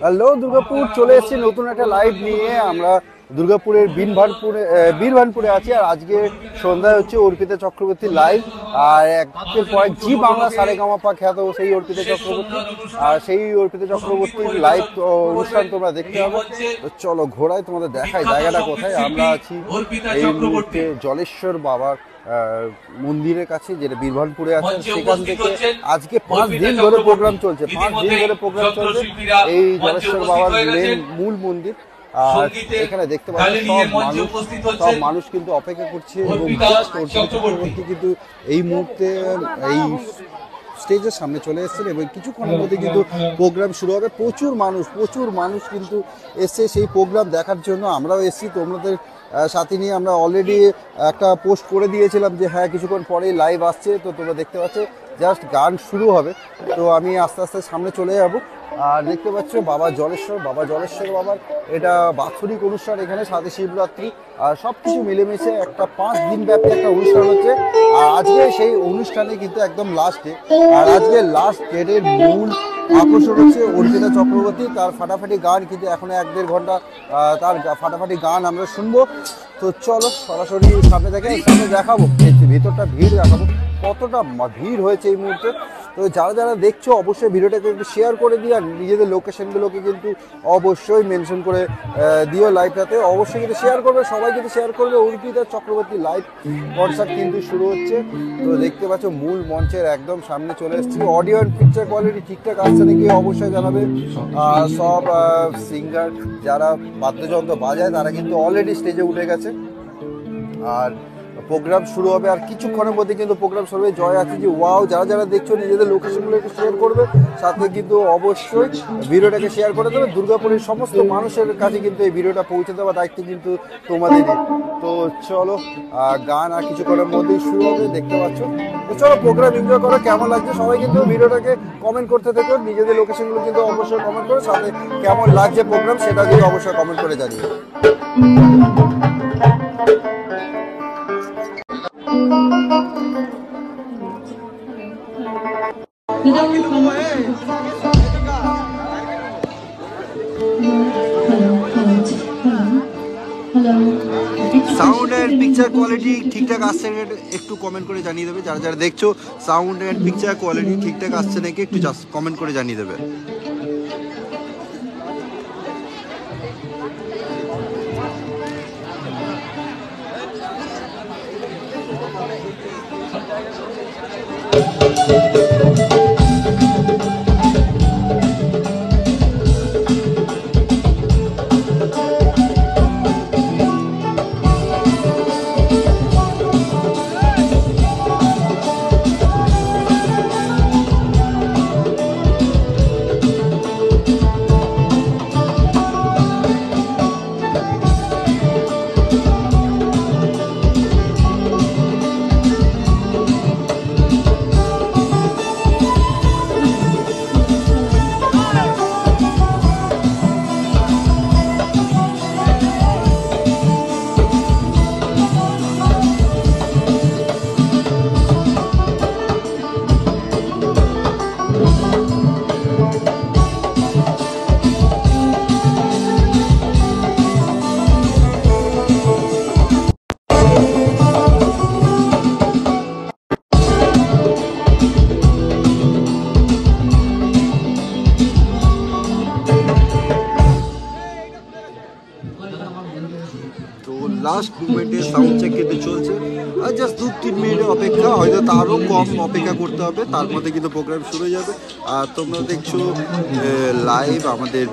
Hello Durgapur, চলে এসেছি নতুন একটা লাইভ নিয়ে। আমরা দুর্গাপুরের বীরভানপুরে আছি, আর আজকে সন্ধ্যায় হচ্ছে অর্পিতা চক্রবর্তী লাইভ। আর একের পর এক জি বাংলা সারেগামাপা খ্যাত সেই অর্পিতা চক্রবর্তী, আর সেই অর্পিতা চক্রবর্তীর লাইভ অনুষ্ঠান তোমরা দেখতে পাবো। তো চলো ঘোড়ায় তোমাদের দেখাই জায়গাটা কোথায়। আমরা আছি এই মুহূর্তে জলেশ্বর বাবার মন্দিরের কাছে, যেটা বীরভানপুরে আছে। সেখান থেকে আজকে 5 দিন ধরে প্রোগ্রাম চলছে, 5 দিন ধরে প্রোগ্রাম চলছে এই জলেশ্বর বাবার মূল মন্দির। আর এখানে দেখতে পাচ্ছি সব মানুষ কিন্তু অপেক্ষা করছে, এবং চক্রবর্তী কিন্তু এই মুহূর্তে এই স্টেজের সামনে চলে এসেছেন, এবং কিছুক্ষণের মধ্যে কিন্তু প্রোগ্রাম শুরু হবে। প্রচুর মানুষ কিন্তু এসছে সেই প্রোগ্রাম দেখার জন্য। আমরাও এসেছি তোমাদের সাথে নিয়ে। আমরা অলরেডি একটা পোস্ট করে দিয়েছিলাম যে হ্যাঁ কিছুক্ষণ পরেই লাইভ আসছে। তো তোমরা দেখতে পাচ্ছ জাস্ট গান শুরু হবে। তো আমি আস্তে আস্তে সামনে চলে যাব। আর দেখতে পাচ্ছ বাবা জলেশ্বর বাবার এটা বাৎসরিক অনুষ্ঠান, এখানে সাথে শিবরাত্রি আর সব কিছু মিলেমিশে একটা 5 দিন ব্যাপী একটা অনুষ্ঠান হচ্ছে। আর আজকে সেই অনুষ্ঠানে কিন্তু একদম লাস্ট ডে, আর আজকে লাস্ট ডেটের মূল আকর্ষণ হচ্ছে অর্পিতা চক্রবর্তী। তার ফাটাফাটি গান কিন্তু এখনো 1-1.5 ঘন্টা তার ফাটাফাটি গান আমরা শুনবো। তো চলো সরাসরি সামনে দেখাবো, ভিতরটা ভিড় দেখাবো, কতটা ভিড় হয়েছে এই মুহূর্তে। তো যারা দেখছো অবশ্যই ভিডিওটাকে একটু শেয়ার করে দিও, আর নিজেদের লোকেশনগুলোকে কিন্তু অবশ্যই মেনশন করে দিও লাইভটাতে। অবশ্যই কিন্তু শেয়ার করবে, সবাই কিন্তু শেয়ার করবে। অর্পিতা চক্রবর্তী লাইভ কনসার্ট কিন্তু শুরু হচ্ছে। তো দেখতে পাচ্ছ মূল মঞ্চের একদম সামনে চলে এসেছি। অডিও অ্যান্ড পিকচার কোয়ালিটি ঠিকঠাক আসছে নাকি অবশ্যই জানাবে। সব সিঙ্গার যারা বাদ্যযন্ত্র বাজায় তারা কিন্তু অলরেডি স্টেজে উঠে গেছে, আর প্রোগ্রাম শুরু হবে আর কিছুক্ষণের মধ্যে কিন্তু প্রোগ্রাম শুরু হবে। জয় আছে যে ওয়াও, যারা দেখছো নিজেদের লোকেশনগুলো একটু শেয়ার করবে, সাথে কিন্তু অবশ্যই ভিডিওটাকে শেয়ার করে দেবে। দুর্গাপুরের সমস্ত মানুষের কাছে কিন্তু এই ভিডিওটা পৌঁছে দেওয়ার দায়িত্ব কিন্তু তোমাদেরই। তো চলো গান আর কিছুক্ষণের মধ্যেই শুরু হবে, দেখতে পাচ্ছ। তো চলো প্রোগ্রাম এনজয় করো। কেমন লাগছে সবাই কিন্তু ভিডিওটাকে কমেন্ট করতে থেকো, নিজেদের লোকেশনগুলো কিন্তু অবশ্যই কমেন্ট করো, সাথে কেমন লাগছে প্রোগ্রাম সেটা কিন্তু অবশ্যই কমেন্ট করে জানিও। সাউন্ড অ্যান্ড পিকচার কোয়ালিটি ঠিকঠাক আসছে একটু কমেন্ট করে জানিয়ে দেবে। যারা দেখছো সাউন্ড অ্যান্ড পিকচার কোয়ালিটি ঠিকঠাক আসছে নাকি একটু জাস্ট কমেন্ট করে জানিয়ে দেবে। লাস্ট মুভমেন্টে সাউন্ড চেক কিন্তু চলছে, আর জাস্ট 2-3 মিনিটের অপেক্ষা, হয়তো তারও কম অপেক্ষা করতে হবে, তার মধ্যে কিন্তু প্রোগ্রাম শুরু হয়ে যাবে। আর তোমরা দেখছো লাইভ আমাদের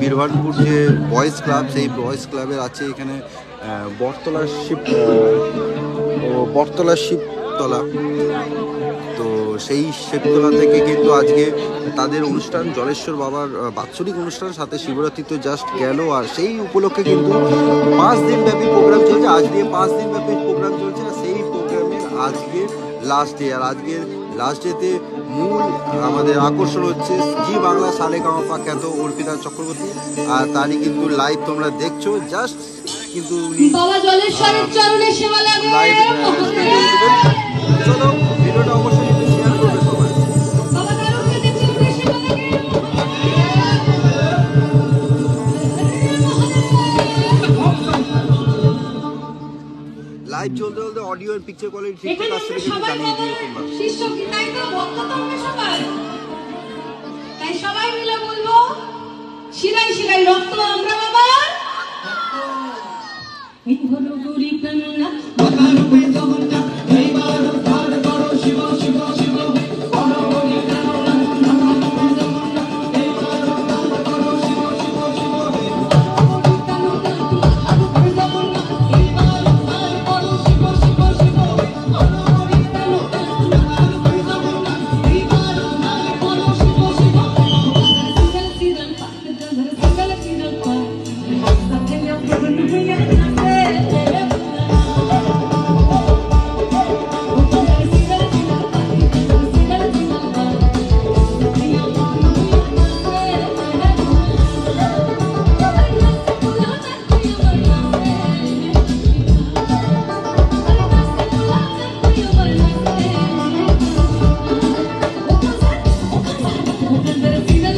বীরভানপুর যে বয়েজ ক্লাব, সেই বয়েজ ক্লাবের আছে এখানে বটতলা শিবতলা। তো সেই শিবতলা থেকে কিন্তু আজকে তাদের অনুষ্ঠান, জলেশ্বর বাবার বাৎসরিক অনুষ্ঠান, সাথে শিবরাত্রি তো জাস্ট গেল। আর সেই উপলক্ষে কিন্তু 5 দিন ব্যাপী প্রোগ্রাম চলছে, আজ দিয়ে 5 দিন ব্যাপী প্রোগ্রাম চলছে। আর সেই প্রোগ্রামের আজকে লাস্ট ডে, আর আজকের লাস্ট ডেতে মূল আমাদের আকর্ষণ হচ্ছে জি বাংলা সারেগামাপা খ্যাত অর্পিতা চক্রবর্তী। আর তারই কিন্তু লাইভ তোমরা দেখছো, জাস্ট কিন্তু লাইভ চলো ভিডিওটা অবশ্যই শেয়ার করবে সবাই। লাইভ চলতে চলতে অডিও এর পিকচার কোয়ালিটি ঠিকঠাক আসছে কিনা জানিয়ে দিও তোমরা। শিষ্য কি তাই তো ভক্ত তো আমরা সবাই, তাই সবাই মিলে বলবো শিরায় শিরায় রক্ত আমরা বাবা নিভর গুরি প্রাণনা মাথার উপরে জগন্নাথ এইবার উদ্ধার করো শিব শিব শিব করো গুরি প্রাণনা মাথার উপরে জগন্নাথ এইবার উদ্ধার করো শিব শিব শিব গুরি প্রাণনা মাথার উপরে জগন্নাথ এইবার উদ্ধার করো শিব শিব শিব করো গুরি প্রাণনা মাথার উপরে জগন্নাথ এইবার উদ্ধার করো শিব শিব সিগল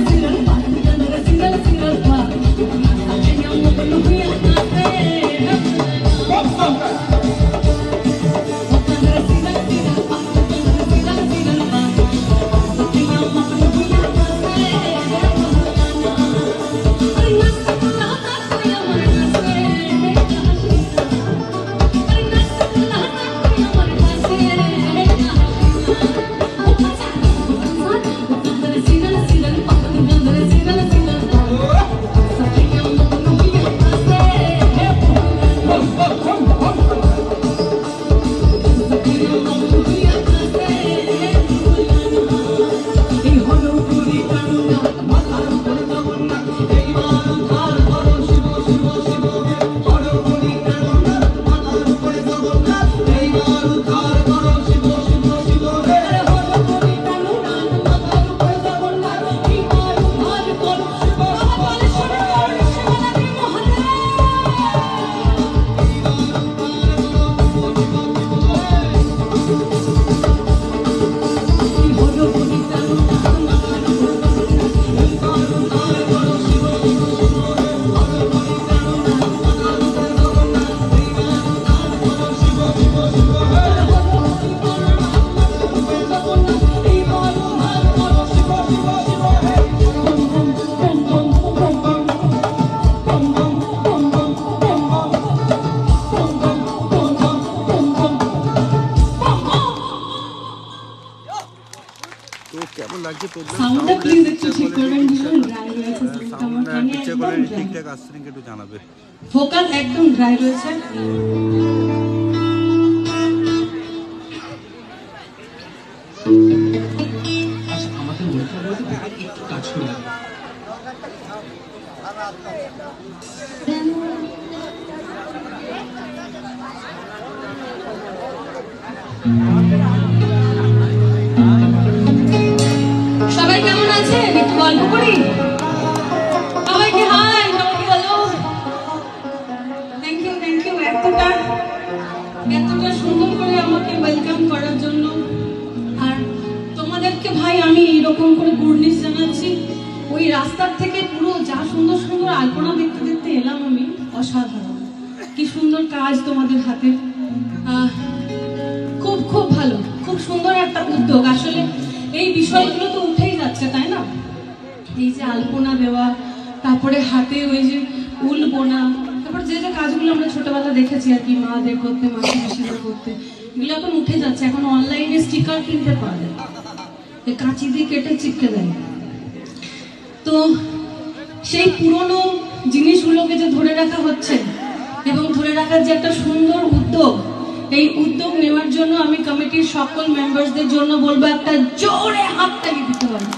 সিগল পাক সিগল সিগল পাক সত্যেন প্রভু নুইয়া ভোকাল একদম ড্রাই রয়েছে। আচ্ছা আমাদের একটু কাজ করে সবাই কেমন আছেন? একটু গল্প করি। সবাইকে হাই, সবাইকে হ্যালো। থ্যাংক ইউ এতটা সুন্দর করে আমাকে ওয়েলকাম করার জন্য। আর তোমাদেরকে ভাই আমি এরকম করে গুডনিস জানাচ্ছি। ওই রাস্তার থেকে পুরো যা সুন্দর সুন্দর আলপনা দেখতে দেখতে এলাম আমি। অসাধারণ, কি সুন্দর কাজ তোমাদের হাতে। খুব খুব ভালো, খুব সুন্দর একটা উদ্যোগ। আসলে এই বিষয়গুলো তো উঠেই যাচ্ছে, তাই না? এই যে আলপনা দেওয়া, তারপরে হাতে ওই যে উল বোনা, তারপর যে যে কাজগুলো আমরা ছোটবেলা দেখেছি আর কি, মাদের করতে, মাসিদের করতে, এগুলো এখন উঠে যাচ্ছে। এখন অনলাইনে স্টিকার কিনতে পাওয়া যায়, কাঁচি দিয়ে কেটে চিপকে দেয়। তো সেই পুরনো জিনিসগুলোকে যে ধরে রাখা হচ্ছে এবং ধরে রাখার যে একটা সুন্দর উদ্যোগ, এই উদ্যোগ নেওয়ার জন্য আমি কমিটির সকল মেম্বারসদের জন্য বলবো একটা জোরে হাততালি দিতে হবে।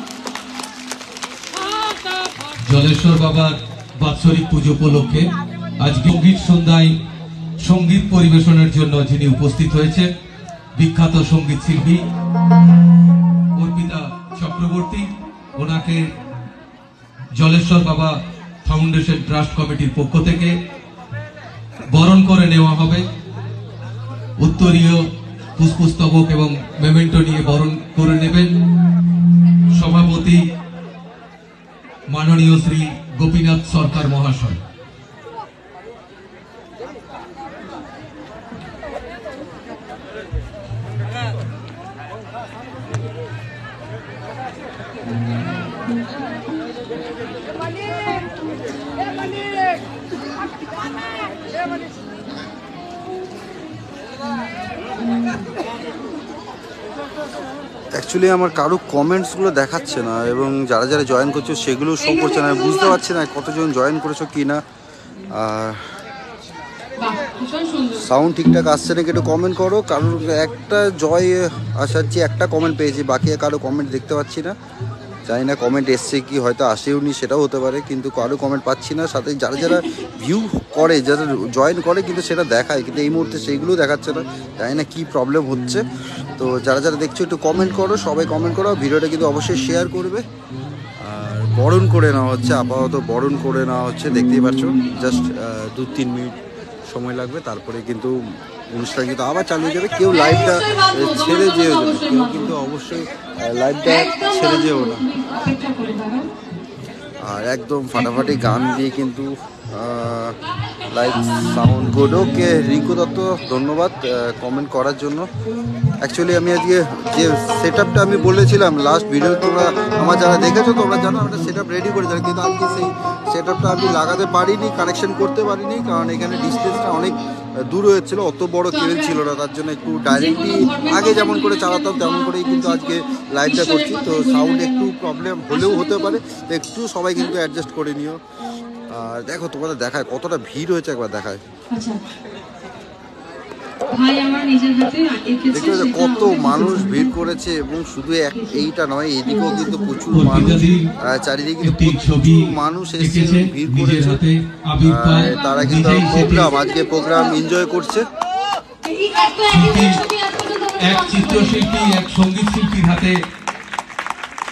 জলেশ্বর বাবার বাৎসরিক পুজো উপলক্ষে আজকে সঙ্গীত সন্ধ্যায় সঙ্গীত পরিবেশনের জন্য যিনি উপস্থিত হয়েছেন, বিখ্যাত সঙ্গীত শিল্পী অর্পিতা চক্রবর্তী, ওনাকে জলেশ্বর বাবা ফাউন্ডেশন ট্রাস্ট কমিটির পক্ষ থেকে বরণ করে নেওয়া হবে। উত্তরীয় পুষ্পস্তবক এবং মেমেন্টো নিয়ে বরণ করে নেবেন সভাপতি মাননীয় শ্রী গোপীনাথ সরকার মহাশয়। অ্যাকচুয়ালি আমার কারো কমেন্টসগুলো দেখাচ্ছে না, এবং যারা যারা জয়েন করছো সেগুলো শো করছে না। আমি বুঝতে পারছি না কতজন জয়েন করেছো কি না, আর সাউন্ড ঠিকঠাক আসছে নাকি একটু কমেন্ট করো। কারোর একটা জয় আসার চেয়ে একটা কমেন্ট পেয়েছি, বাকি কারো কমেন্ট দেখতে পাচ্ছি না। জানি না কমেন্ট এসছে কি, হয়তো আসেওনি, সেটাও হতে পারে, কিন্তু কারো কমেন্ট পাচ্ছি না। সাথে যারা যারা ভিউ করে, যারা জয়েন করে কিন্তু সেটা দেখায়, কিন্তু এই মুহূর্তে সেইগুলোও দেখাচ্ছে না। জানি না কী প্রবলেম হচ্ছে। তো যারা যারা দেখছো একটু কমেন্ট করো, সবাই কমেন্ট করো, ভিডিওটা কিন্তু অবশ্যই শেয়ার করবে। আর বরণ করে নেওয়া হচ্ছে, আপাতত বরণ করে নেওয়া হচ্ছে, দেখতেই পাচ্ছ। জাস্ট 2-3 মিনিট সময় লাগবে, তারপরে কিন্তু অনুষ্ঠান কিন্তু আবার চালিয়ে যাবে। কেউ লাইভটা ছেড়ে যেও না, কেউ কিন্তু অবশ্যই লাইভটা ছেড়ে যেও না। আর একদম ফাটাফাটি গান দিয়ে কিন্তু লাইভ সাউন্ড গুড। ওকে, রিঙ্কু দত্ত ধন্যবাদ কমেন্ট করার জন্য। অ্যাকচুয়ালি আমি আজকে যে সেট আপটা আমি বলেছিলাম লাস্ট ভিডিও, তোমরা আমার যারা দেখেছো তোমরা জানো আমরা সেট আপ রেডি করেছিলাম, কিন্তু আজকে সেই সেট আপটা আমি লাগাতে পারিনি, কানেকশন করতে পারিনি, কারণ এখানে ডিস্টেন্সটা অনেক দূর হয়েছিল, অত বড় কেবল ছিল না। তার জন্য একটু ডাইরেক্টলি আগে যেমন করে চালাতাম তেমন করেই কিন্তু আজকে লাইভটা করছি। তো সাউন্ড একটু প্রবলেম হলেও হতে পারে, তো একটু সবাই কিন্তু অ্যাডজাস্ট করে নিও। আর দেখো তোমাদের দেখায় কতটা ভিড় হয়েছে, একবার দেখায়। দেখতে কত মানুষ ভিড় করেছে, এবং শুধু এইটা নয়, এদিকেও কিন্তু প্রচুর মানুষ, চারিদিকে কিন্তু প্রচুর মানুষ এসে ভিড় করেছে। তারা কিন্তু প্রোগ্রাম, আজকে প্রোগ্রাম এনজয় করছে। এক চিত্রশিল্পী এক সঙ্গীত শিল্পীর হাতে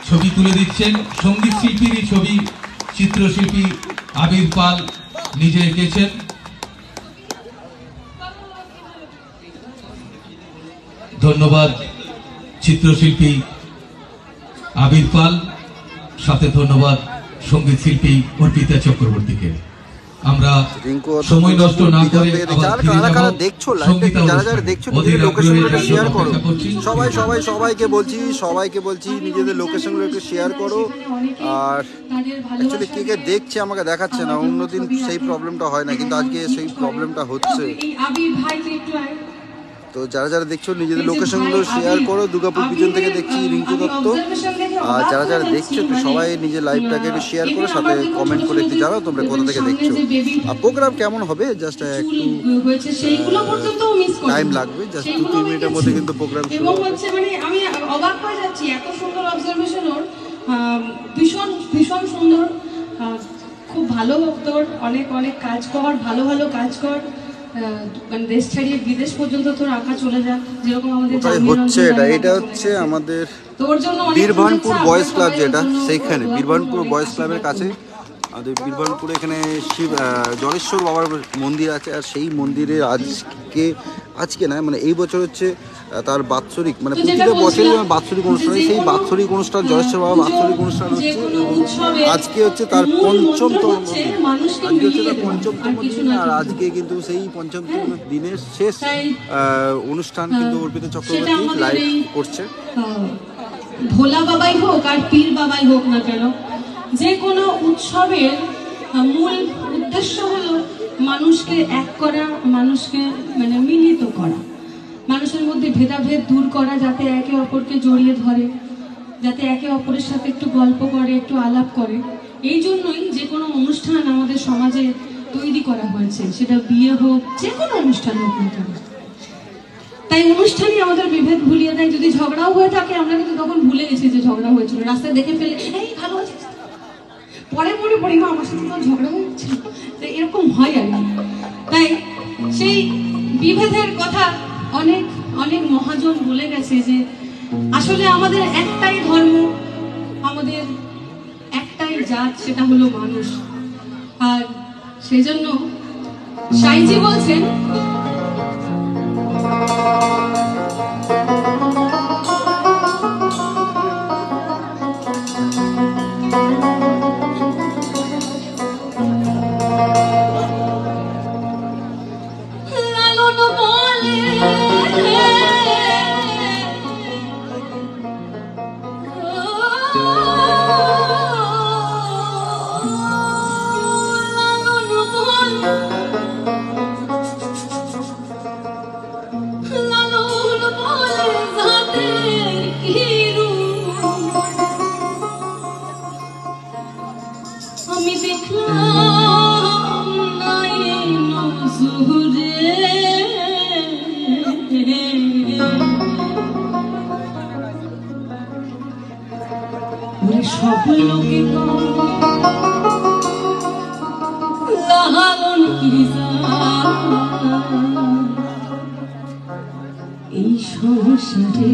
ছবি তুলে দিচ্ছেন। সঙ্গীত শিল্পীরই ছবি চিত্রশিল্পী আবির পাল নিজে এঁকেছেন। ধন্যবাদ চিত্রশিল্পী আবির পাল, সাথে ধন্যবাদ সঙ্গীত শিল্পী অর্পিতা চক্রবর্তীকে। আমরা সময় নষ্ট না করে সবাইকে বলছি নিজেদের লোকেশনগুলো একটু শেয়ার করো। আর অ্যাকচুয়ালি কে কে দেখছে আমাকে দেখাচ্ছে না, অন্যদিন সেই প্রবলেমটা হয় না, কিন্তু আজকে সেই প্রবলেমটা হচ্ছে। তো যারা যারা দেখছো নিজেদের লোকেশনগুলো শেয়ার করো। দুর্গাপুর পিছন থেকে দেখছি রিঙ্কু দত্ত। আর যারা যারা দেখছো একটু সবাই নিজের লাইভটাকে একটু শেয়ার করো, সাথে কমেন্ট করে একটু জানাও তোমরা কোথা থেকে দেখছো। আর প্রোগ্রাম কেমন হবে জাস্ট একটু টাইম লাগবে, জাস্ট 2-3 মিনিটের মধ্যে কিন্তু প্রোগ্রাম শুরু হবে। মানে আমি অবাক হয়ে যাচ্ছি, এত সুন্দর অবজারভেশন ওর, ভীষণ ভীষণ সুন্দর। খুব ভালো তোর, অনেক অনেক কাজ কর, ভালো ভালো কাজ কর, মানে দেশ ছাড়িয়ে বিদেশ পর্যন্ত তোর আঁকা চলে যাক, যেরকম আমাদের হচ্ছে এটা হচ্ছে আমাদের তোর জন্য বীরভানপুর বয়েজ ক্লাব, যেটা সেইখানে বীরভানপুর বয়েজ ক্লাবের কাছে আমাদের বীরভানপুরে এখানে শিব জলেশ্বর বাবার মন্দির আছে। আর সেই মন্দিরে আজকে না, মানে এই বছর হচ্ছে তার বাৎসরিক, মানে প্রতিটা বছরই বাৎসরিক অনুষ্ঠান হয়। সেই বাৎসরিক অনুষ্ঠান জলেশ্বর বাবার বাৎসরিক অনুষ্ঠান হচ্ছে আজকে, হচ্ছে তার পঞ্চমতম দিন। আর আজকে কিন্তু সেই পঞ্চমতম দিনের শেষ অনুষ্ঠান কিন্তু অর্পিতা চক্রবর্তী লাইভ করছে। ভোলা বাবাই হোক আর পীর বাবাই হোক না কেন, যে কোনো উৎসবের মূল উদ্দেশ্য হলো মানুষকে এক করা, মানুষকে মানে মিলিত করা, মানুষের মধ্যে ভেদাভেদ দূর করা, যাতে একে অপরকে জড়িয়ে ধরে, যাতে একে অপরের সাথে একটু গল্প করে, একটু আলাপ করে। এই জন্যই যে কোনো অনুষ্ঠান আমাদের সমাজে তৈরি করা হয়েছে, সেটা বিয়ে হোক, যে কোনো অনুষ্ঠান হোক না কেন। তাই অনুষ্ঠানই আমাদের বিভেদ ভুলিয়ে দেয়। যদি ঝগড়াও হয়ে থাকে, আমরা কিন্তু তখন ভুলে গেছি যে ঝগড়া হয়েছিল, রাস্তায় দেখে ফেলে এই ভালো আছিস, পরে পড়ি মা আমার সাথে তোমার ঝগড়া হয়েছিল, এরকম হয় আর কি। তাই সেই বিভেদের কথা অনেক অনেক মহাজন বলে গেছে যে আসলে আমাদের একটাই ধর্ম, আমাদের একটাই জাত, সেটা হলো মানুষ। আর সেই জন্য সাইজি বলছেন, আমি দেখলাম নাই নজরে ওরে সব লোকে লালন কি এই সংসারে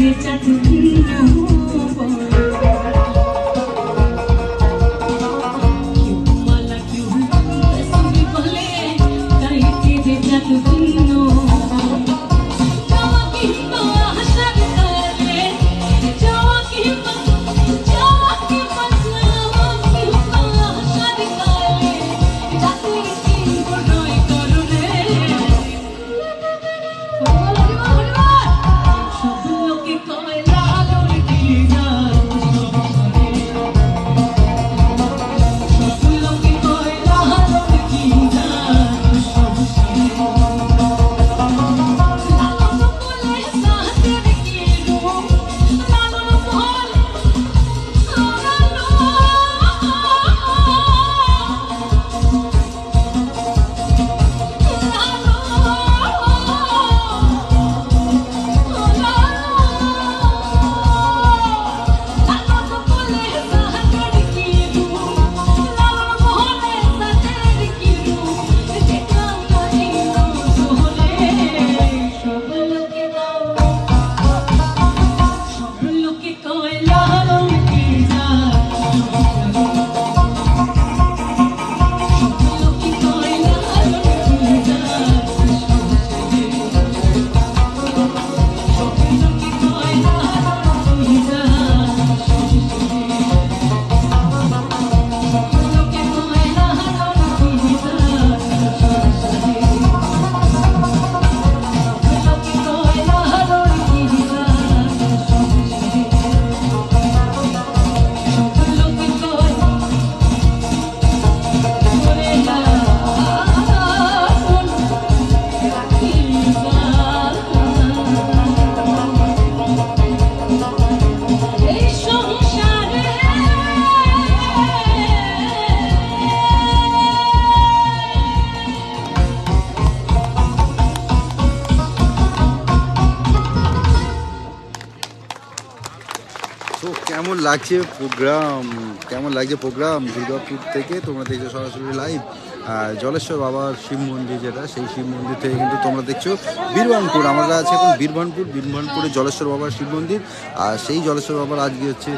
যে চাঁদ ভিন্ন কেমন লাগছে প্রোগ্রাম দুর্গাপুর থেকে তোমরা দেখছো সরাসরি লাইভ। জলেশ্বর বাবার শিব মন্দির, যেটা সেই শিব মন্দির থেকে কিন্তু তোমরা দেখছো বীরভানপুর। আমরা আছি এখন বীরভানপুরে জলেশ্বর বাবার শিব মন্দির। আর সেই জলেশ্বর বাবার আজকে হচ্ছে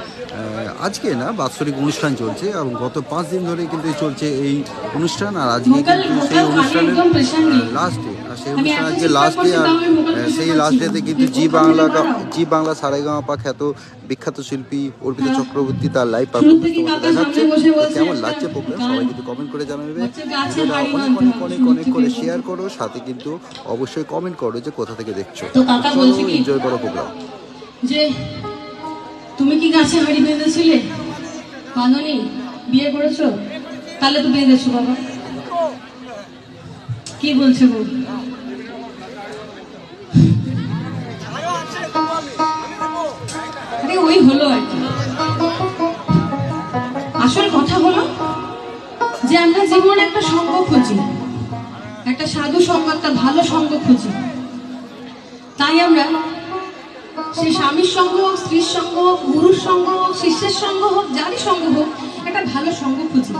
আজকে না বাৎসরিক অনুষ্ঠান চলছে এবং গত 5 দিন ধরে কিন্তু চলছে এই অনুষ্ঠান। আর আজকে কিন্তু সেই অনুষ্ঠানের লাস্ট ডে, আর সেই অনুষ্ঠান আজকে লাস্ট ডে। আর সেই লাস্ট ডেতে কিন্তু জি বাংলা সারেগামাপা খ্যাত বিখ্যাত শিল্পী অর্পিতা চক্রবর্তী তার লাইভ পারফরমেন্স তোমাদের দেখাচ্ছে। কেমন লাগছে প্রোগ্রাম সবাই কিন্তু কমেন্ট করে জানাবে। অনেক করে শেয়ার করো, সাথে কিন্তু অবশ্যই কমেন্ট করো যে কোথা থেকে দেখছো। এনজয় করো প্রোগ্রাম। যে তুমি কি গাছে হাড়ি বেঁধেছিলে? বাঁধনি? বিয়ে করেছো? তাহলে তো বেঁধেছো বাবা। কি বলছে বল? আরে ওই হলো আর কি। আসল কথা হলো যে আমরা জীবনে একটা সঙ্গ খুঁজি, একটা সাধু সঙ্গ, একটা ভালো সঙ্গ খুঁজি। তাই আমরা সে স্বামীর সঙ্গ হোক, স্ত্রীর সঙ্গ হোক, গুরুর সঙ্গ হোক, শিষ্যের সঙ্গ হোক, যারই সঙ্গ হোক, একটা ভালো সঙ্গ খুঁজি।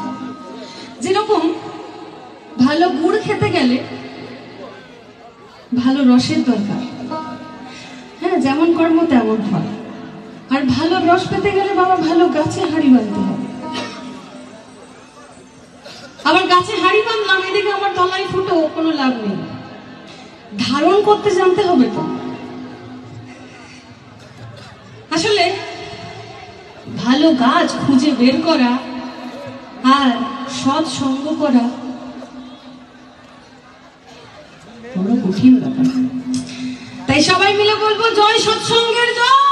যেরকম ভালো গুড় খেতে গেলে ভালো রসের দরকার, হ্যাঁ, যেমন কর্ম তেমন ফল। আর ভালো রস পেতে গেলে বাবা ভালো গাছে হাড়ি বাঁধতে হবে। আবার গাছে হাড়ি বাঁধলাম, এদিকে আমার তলায় ফুটো, কোনো লাভ নেই। ধারণ করতে জানতে হবে তো। আসলে ভালো গাছ খুঁজে বের করা আর সৎ সঙ্গ করা বড় কঠিন ব্যাপার। তাই সবাই মিলে বলবো জয় সৎসঙ্গের জয়।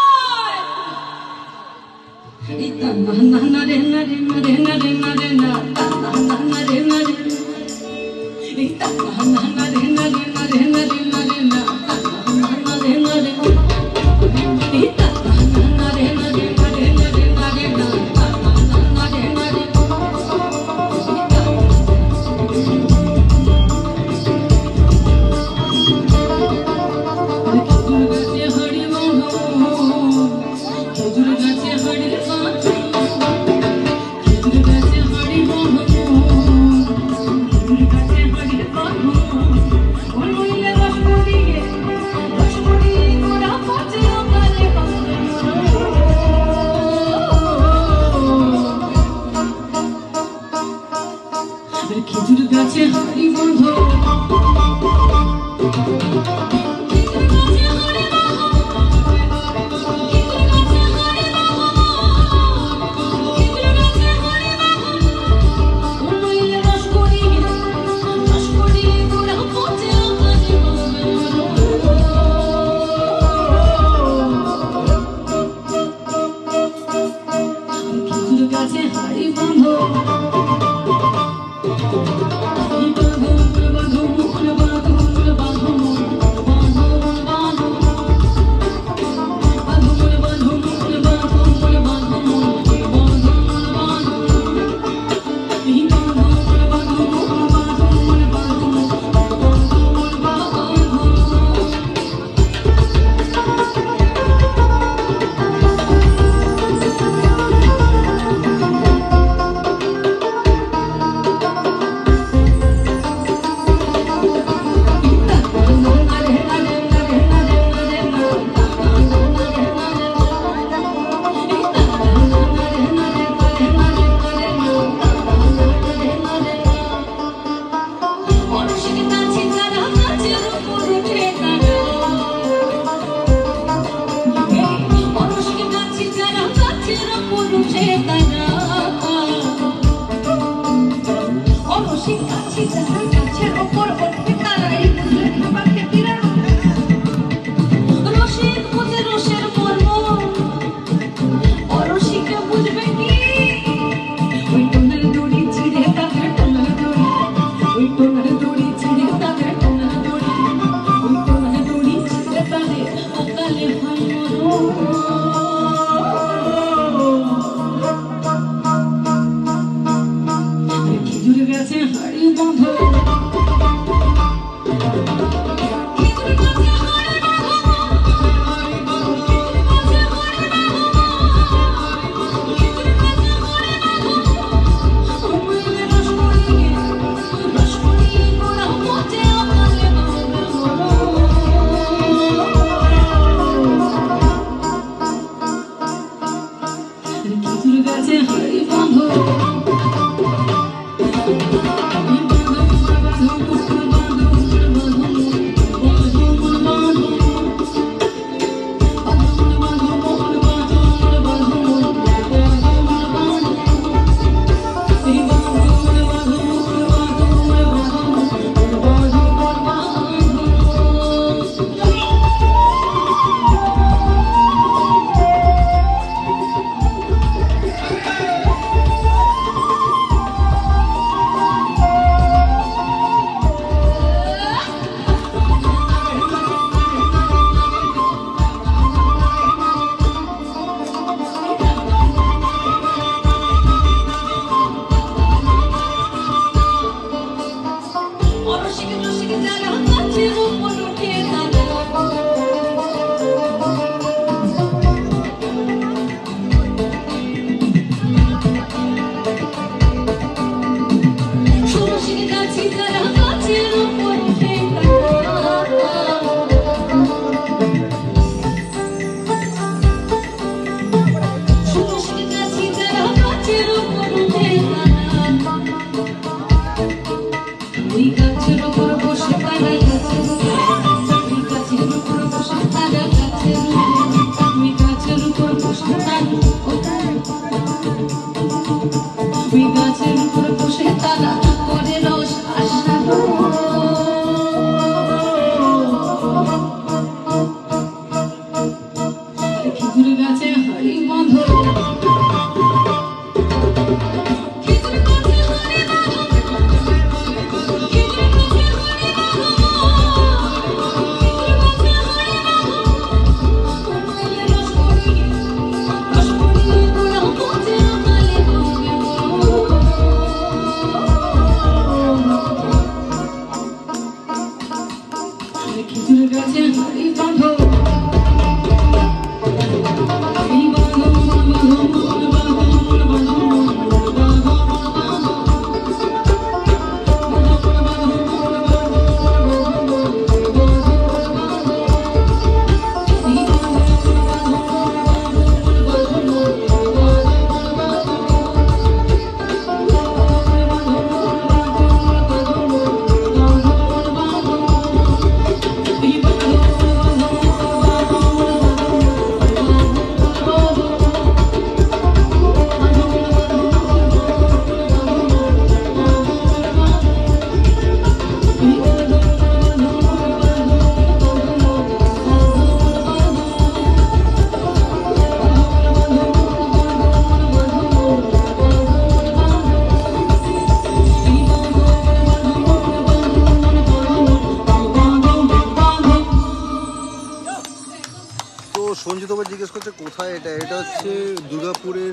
সঞ্জিত আবার জিজ্ঞেস করছে কোথায় এটা, এটা হচ্ছে দুর্গাপুরের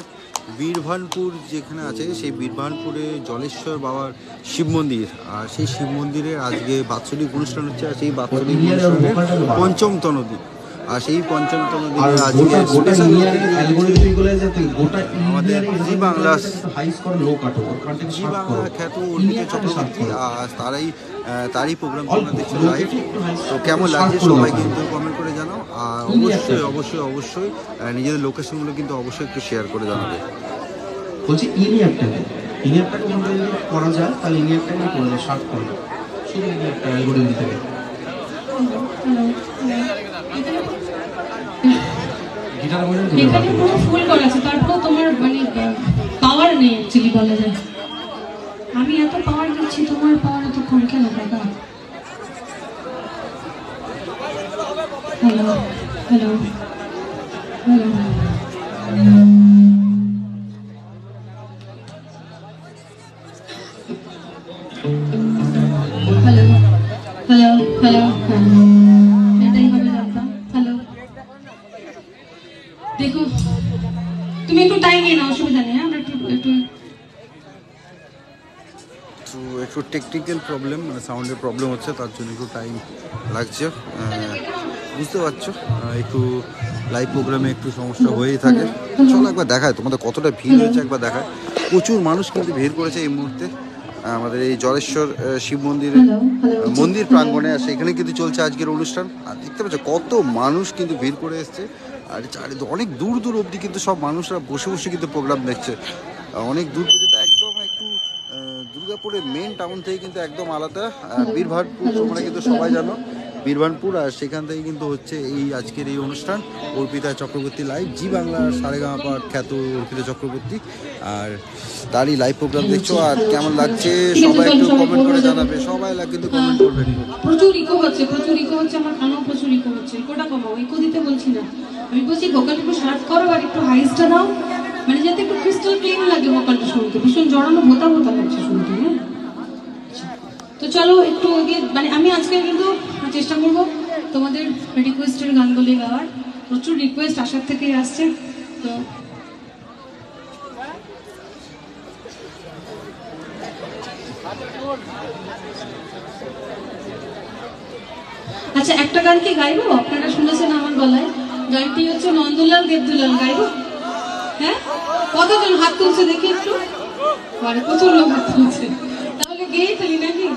বীরভানপুর যেখানে আছে সেই বীরভানপুরে জলেশ্বর বাবার শিব মন্দির, আর সেই শিব মন্দিরের আজকে বাৎসরিক অনুষ্ঠান হচ্ছে, আর সেই বাৎসরিক অনুষ্ঠানের পঞ্চম তনদিন, আর সেই পঞ্চম তনদিনে আজকে স্পেশাল আমাদের জি বাংলা খ্যাত অর্পিতা চক্রবর্তী, আর তারই প্রোগ্রাম তোমরা দেখছো লাইভ। তো কেমন লাগছে সবাই কিন্তু কমেন্ট করে জানাও, আর অবশ্যই অবশ্যই অবশ্যই নিজেদের লোকেশনগুলো কিন্তু অবশ্যই একটু শেয়ার করে জানাবে। বলছি ইনিয়ারটাকে যদি করা যায় তাহলে ইনিয়ারটাকে করলে শার্ট করলে শুধু ইনিয়ারটা অ্যালগরিদম থেকে গিটার এখানে পুরো ফুল করা আছে, তারপর তোমার মানে পাওয়ার নেই অ্যাকচুয়ালি বলা যায়। আমি এত পাওয়ার দিচ্ছি, তোমার পাওয়ার এত কম কেন কাকা? Hello hello hello, hello hello hello, এটাই হবে জানতাম। হ্যালো, দেখো তুমি একটু টাইম নিয়ে নাও, অসুবিধা নেই। আমরা একটু তো একটু টেকনিক্যাল প্রবলেম, মানে সাউন্ডের প্রবলেম হচ্ছে, তার জন্য একটু টাইম লাগছে, বুঝতে পারছো। একটু লাইভ প্রোগ্রামে একটু সমস্যা হয়েই থাকে। চলো একবার দেখায় তোমাদের কতটা ভিড় হয়েছে, একবার দেখায়। প্রচুর মানুষ কিন্তু ভিড় করেছে এই মুহূর্তে আমাদের এই জলেশ্বর শিব মন্দিরের মন্দির প্রাঙ্গণে, আর সেখানে কিন্তু চলছে আজকের অনুষ্ঠান। আর দেখতে পাচ্ছ কত মানুষ কিন্তু ভিড় করে এসছে, আর অনেক দূর দূর অবধি কিন্তু সব মানুষরা বসে বসে কিন্তু প্রোগ্রাম দেখছে, অনেক দূর পর্যন্ত। একদম একটু দুর্গাপুরের মেন টাউন থেকে কিন্তু একদম আলাদা বীরভানপুর, তোমরা কিন্তু সবাই জানো বীরভানপুর, আর সেখান থেকে কিন্তু হচ্ছে এই আজকের এই অনুষ্ঠান অর্পিতা চক্রবর্তী লাইভ, জি বাংলা সারেগামাপা খ্যাত অর্পিতা চক্রবর্তী, আর তারই লাইভ প্রোগ্রাম দেখছো। আর কেমন লাগছে সবাই একটু কমেন্ট করে জানাবে, সবাই কিন্তু কমেন্ট করবে। প্রচুর ইকো হচ্ছে, আমার কানেও প্রচুর ইকো হচ্ছে। ইকোটা কমাও, ইকো দিতে বলছি না, আমি বলছি ভোকালটা একটু শার্প করো আর একটু হাইসটা দাও, মানে যাতে একটু ক্রিস্টাল ক্লিন লাগে ভোকালটা শুনতে। ভীষণ জড়ানো ভোতা ভোতা লাগছে শুনতে। হ্যাঁ, তো চলো একটু মানে আমি আজকে কিন্তু চেষ্টা করবো তোমাদের রিকোয়েস্টের গানগুলি গাওয়ার। প্রচুর রিকোয়েস্ট আসার থেকে আসছে। তো আচ্ছা, একটা গান কি গাইবো? আপনারা শুনেছেন আমার গলায়, গানটি হচ্ছে নন্দলাল দেবদুলাল, গাইবো? হ্যাঁ, কতজন হাত তুলছে দেখি একটু? মানে প্রচুর লোক হাত তুলছে, তাহলে গেয়ে ফেলি নাকি?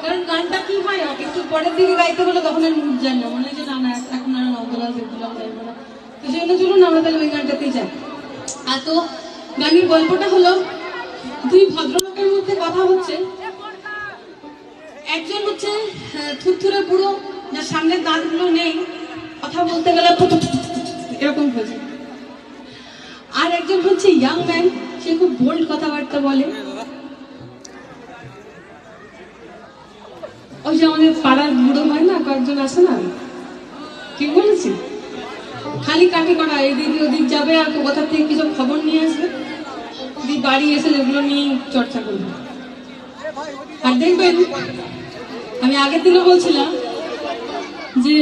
কারণ গানটা কি হয়, একটু পরের দিকে গাইতে হলে তখন আর মুড যায় না, মনে হয় যে না না এখন আর নন্দলাল দেবদুলাল গাইবো না। তো সেই জন্য চলুন আমরা তাহলে ওই গানটাতেই যাই। আর তো গানের গল্পটা হলো, দুই ভদ্রলোকের মধ্যে কথা হচ্ছে। একজন হচ্ছে থুরথুরে বুড়ো, যার সামনের দাঁতগুলো নেই, কথা বলতে গেলে এরকম হয়েছে। আর একজন হচ্ছে ইয়াং ম্যান, সে খুব বোল্ড কথাবার্তা বলে। ওই যে আমাদের পাড়ার বুড়ো হয় না, কয়েকজন আসে না, ঠিক বলেছি, খালি কাটি করা, এদিক ওদিক যাবে আর কোথা থেকে কিছু খবর নিয়ে আসবে, বাড়ি এসে যেগুলো নিয়ে চর্চা করবে। আর দেখবেন, আমি আগের দিনও বলছিলাম যে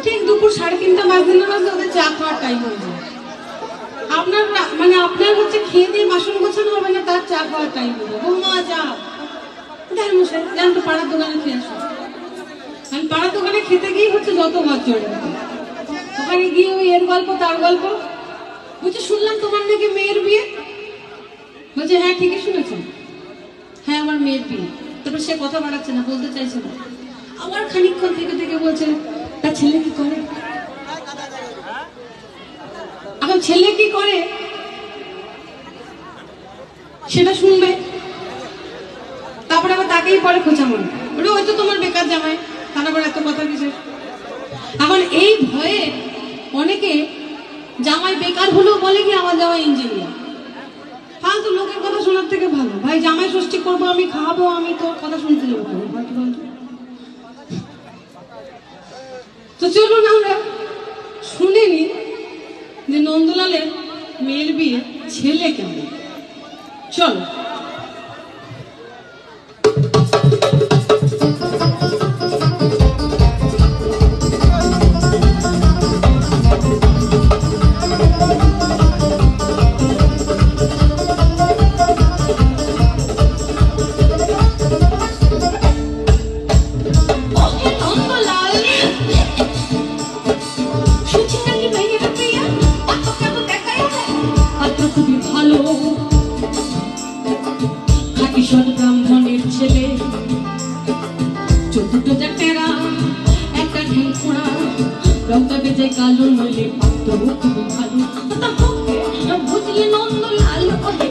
ঠিক দুপুর 3:30 বাজে না বাজে ওদের চা খাওয়ার টাইম হয়ে যায়। আপনার মানে আপনার হচ্ছে খেয়ে দিয়ে বাসন গোছানো হবে না, তার চা খাওয়ার টাইম হয়ে যায়। বৌমা চা দেয় মশাই, জান তো পাড়ার দোকানে খেয়ে আসো। আমি পাড়ার দোকানে খেতে গিয়ে হচ্ছে যত ঘর চড়ে, ওখানে গিয়ে ওই এর গল্প তার গল্প। বলছে শুনলাম তোমার নাকি মেয়ের বিয়ে। বলছে হ্যাঁ ঠিকই শুনেছেন, হ্যাঁ আমার মেয়ের বিয়ে। তারপর সে কথা বাড়াচ্ছে না, বলতে চাইছে না। আবার খানিকক্ষণ থেকে থেকে বলছে তার ছেলে কি করে। এখন ছেলে কি করে সেটা শুনবে, তারপরে আবার তাকেই পরে খোঁচা মনে ওটা হয়তো তোমার বেকার জামাই, তার আবার এত কথা কিসের। এখন এই ভয়ে অনেকে জামাই বেকার হলেও বলে কি আমার জামাই ইঞ্জিনিয়ার। ফালতু লোকের কথা শোনার থেকে ভালো ভাই জামাই ষষ্ঠী করবো আমি, খাওয়াবো আমি, তোর কথা শুনতে যাবো। তো চলুন আমরা শুনে নি যে নন্দলালের মেয়ের বিয়ে ছেলে কেমন। চলো। তবে যে কালো নইলে পাত্র খুব ভালো বুঝলে নন্দ লাল ওহে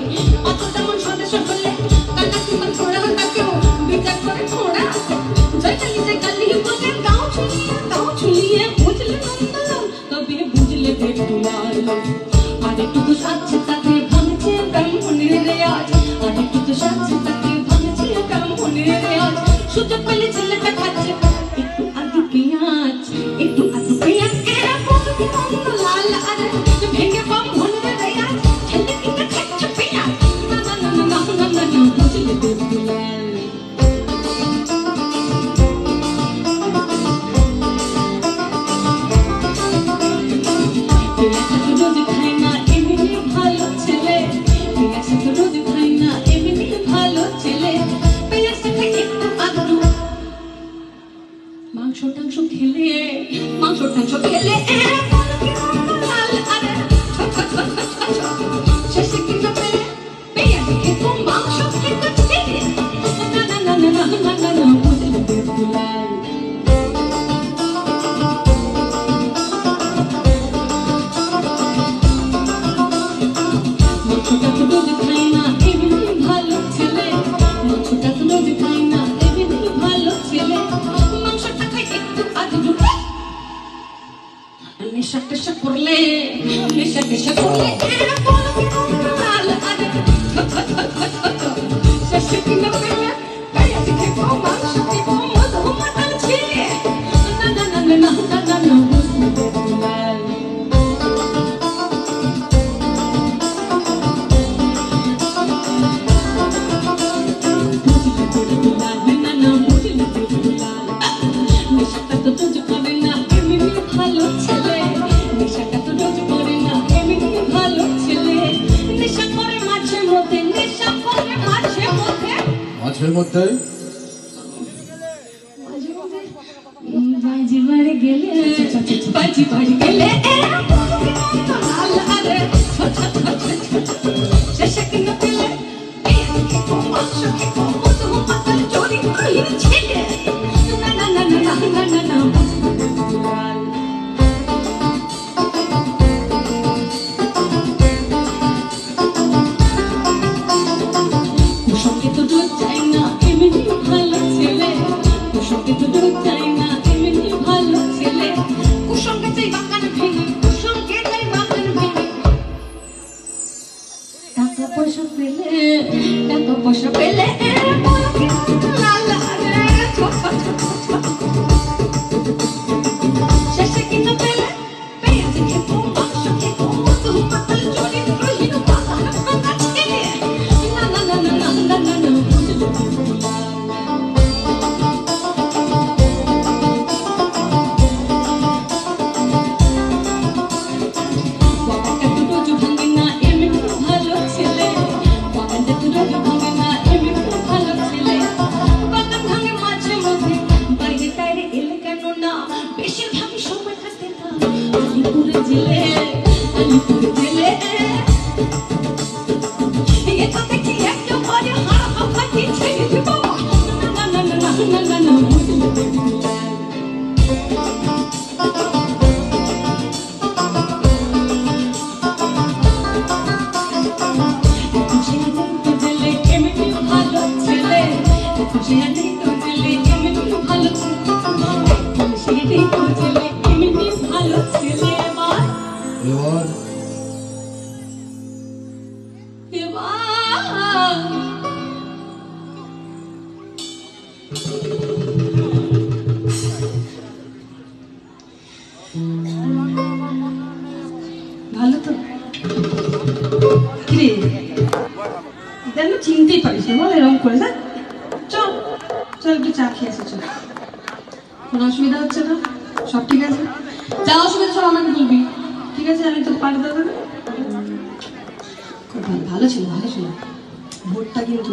অত তেমন সদস্য হলে কাটা কিংবা ঘোড়া তাকেও বিচার করে ঘোড়া জয়কালী যে কালী বলে গাও ছুলিয়ে বুঝলে নন্দ তবে বুঝলে দেব দুলাল আর একটু তো সাচ্ছে তাকে ভাঙছে ব্রাহ্মণের রেয়াজ আর একটু তো সাচ্ছে তাকে ভাঙছে ব্রাহ্মণের রেয়াজ সুযোগ পেলে ছেলেটা খাচ্ছে একটু আধু পেঁয়াজ লাল আর ভেঙে ব্রাহ্মণের রেয়াজ ছেলে কিনা খাচ্ছে পেঁয়াজ না বুঝলে দেব দুলাল রোজ খাই না এমনি ভালো ছেলে রোজ খাই না এমনি ভালো ছেলে পেঁয়াজটাকে একটু আধটু মাংস টাংস খেলে লাল আর শেষে কিনা পেলে পেঁয়াজ খেতো মাংস খেতো ছেলে না বুঝলে দেব দুলাল মাংসটা তো রোজ খাই না এমনি ভালো ছেলে মাংসটা তো রোজ খাই না এমনি ভালো ছেলে মাংসটা খাই একটু আধটু নেশা টেশা করলে লাল আর শেষে কিনা পেলে পেঁয়াজ খেতো মাংস খেতো মধু মাতাল ছেলে না বুঝলে দেব দুলাল নেশাটা তো রোজ করে না এমনি ভালো ছেলে নেশাটা তো রোজ করে না এমনি ভালো ছেলে নেশা করে মাঝে মধ্যে বাজি বাড়ি গেলে লাল আরে শেষে কিনা পেলে মাংস খেতো মধু মাতাল চোরি ছেলে না কুসঙ্গে তো রোজ চাই না এমনি ভালো ছেলে কুসঙ্গে তো রোজ চাই না এমনি ভালো ছেলে কুসঙ্গে চাই বাগান ভেঙে টাকা পয়সা পেলে লাল আরে শেষে কিনা পেলে পেঁয়াজ খেতো মাংস খেতো মধু মাতাল চোরি রহিল বাগান ভাঙা ছেলে না বুঝলে দেব দুলাল বাগানটা তো রোজ ভাঙে না এমনি ভালো ছেলে বাগানটা তো রোজ ভাঙে না এমনি ভালো ছেলে বাগান ভাঙে মাঝে মধ্যে বাইরে টাইরে এলে কেন না বেশিরভাগ সময় থাকে না আলিপুরে জেলে এটা দেখি একেবারে হাড়াহাড়ি ছেড়ে দিব না বুঝলে দেব দুলাল খুশি তো জেলে এমনি ভালো ছেলে খুশি তো জেলে এমনি ভালো ছেলে খুশি তো জেলে এমনি ভালো ছেলে এবার ভালো তো কিরে এটা আমি চিনতেই পারিস না বল এরকম করে চল একটু চা খেয়ে আসি চল কোনো অসুবিধা হচ্ছে না সব ঠিক আছে যা অসুবিধা সব আমাকে বলবি ঠিক আছে আমি তোকে পাঠিয়ে দেবো খুব ভালো ছিল ভোটটা কিন্তু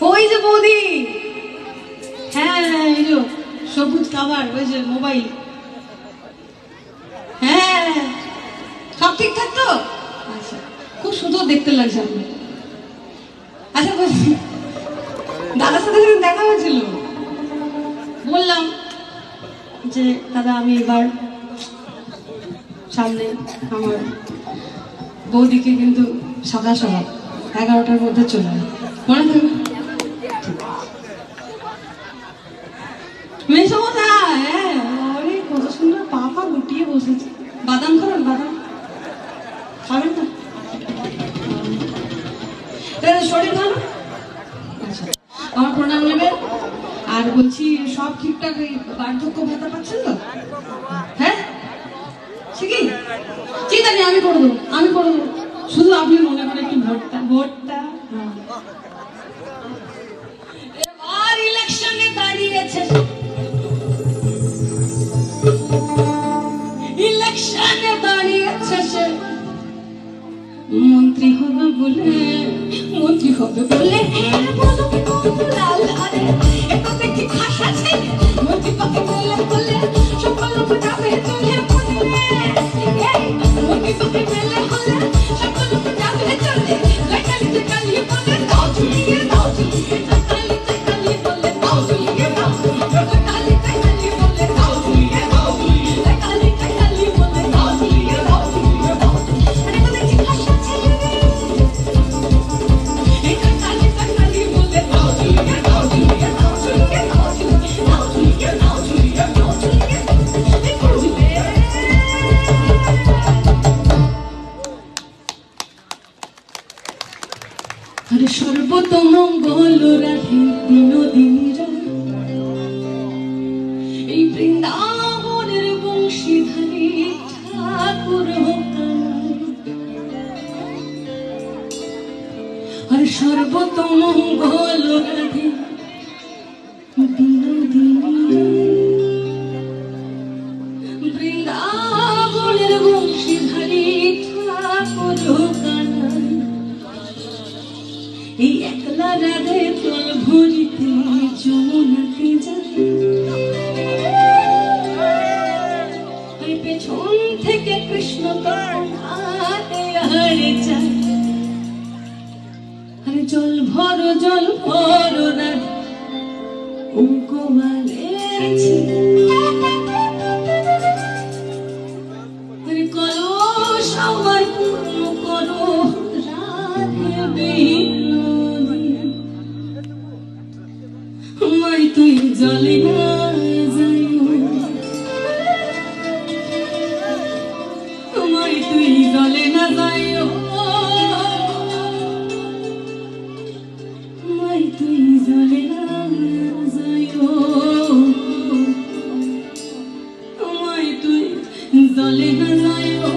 ওই যে বৌদি হ্যাঁ এই যে সবুজ কাভার ওই যে মোবাইল হ্যাঁ সব ঠিকঠাক তো আচ্ছা খুব সুন্দর দেখতে লাগছে আপনি আচ্ছা বলছি, দাদার সাথে যখন দেখা হয়েছিল বললাম যে দাদা আমি এবার সামনে আমার বৌদিকে কিন্তু সকাল সকাল 11টার মধ্যে চলে যাবে, মনে থাকবে? মেসমশা, হ্যাঁ, আরে কত সুন্দর পা গুটিয়ে বসেছে। বাদাম খাবেন? বাদাম খাবেন না? শরীর ভালো? আচ্ছা, আমার প্রণাম নেবেন। আর বলছি সব ঠিকঠাক, বার্ধক্য ভাতা পাচ্ছেন তো? হ্যাঁ, ঠিকই, চিন্তা নেই, আমি করে দেবো, আমি করে দেবো। শুধু আপনি মনে করেন একটু ভোটটা। এবার ইলেকশনে দাঁড়িয়েছে, ইলেকশনে দাঁড়িয়েছে সে মন্ত্রী হবে বলে, মন্ত্রী হবে বলে। লাল আরে এটা দেখি ভাষা ছেলে মন্ত্রী পাকে মেলে বলে সকল লোক যাবে চলে বলে। মন্ত্রী পাকে মেলে হলে সকল লোক যাবে চলে। লাইকালিতে কালি বলে দাও ঝুলিয়ে দাও ঝুলিয়ে, লাইকালিতে কালি বলে দাও ঝুলিয়ে দাও ঝুলিয়ে, লাইকালিতে কালি বলে দাও ঝুলিয়ে দাও ঝুলিয়ে, লাইকালিতে কালি বলে দাও ঝুলিয়ে দাও ঝুলিয়ে দাও ঝুলিয়ে। আরে এটা দেখি ভাষা ছেলে এটা কালিতে কালি বলে দাও ঝুলিয়ে দাও ঝুলিয়ে দাও ঝুলিয়ে দাও ঝুলিয়ে দাও ঝুলিয়ে দাও ঝুলিয়ে দাও ঝুলিয়ে। আরে সর্বতমঙ্গল রাধে বিনোদিনী রায়, এই বৃন্দাবনের বংশীধারী ঠাকুর হোকায়। আরে সর্বতমঙ্গল রাধে বিনোদিনী, বৃন্দাবনের বংশীধারী ঠাকুর হোকায়। এই একলা রাধে তোল ভরিতে যমুনাতে যায়, পেছন থেকে কৃষ্ণ তখন হাতে হারে যায়। আরে জল ভর রাধে ও গোয়ালের ছেলে। আরে কলস আমার পূর্ণ করো রাধে বিনোদিনী, মাই তুই জলে না যাইও, মাই তুই জলে না যাইও, মাই তুই জলে না যাইও, মাই তুই জলে না যাইও।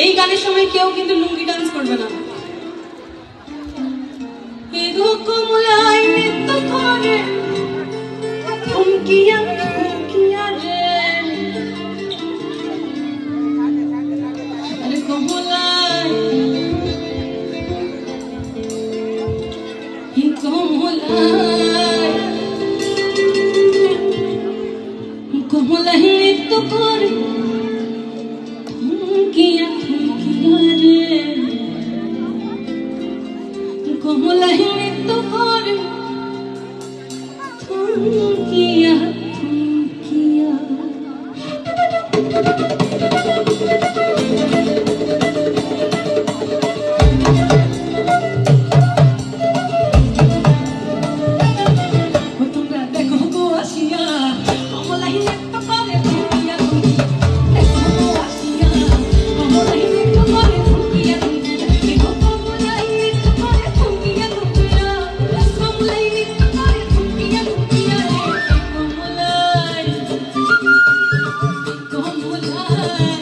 এই গানের সময় কেউ কিন্তু লুঙ্গি ডান্স করবে না। এরকম লাই নৃত্য করে থমকিয়া থমকিয়া রে, আরে কমলাই হি কমলাই কমলাই নৃত্য করে থমকিয়া থমকিয়া রে, কমলাই নৃত্য করে থমকিয়া থমকিয়া। তোমরা দেখো গো আসিয়া কমলাই নৃত্য করে থমকিয়া থমকিয়া, দেখো গো আসিয়া কমলাই নৃত্য করে থমকিয়া থমকিয়া, দেখো কমলাই নৃত্য করে থমকিয়া থমকিয়া, কমলাই নৃত্য করে থমকিয়া থমকিয়া রে, কমলাই কমলাই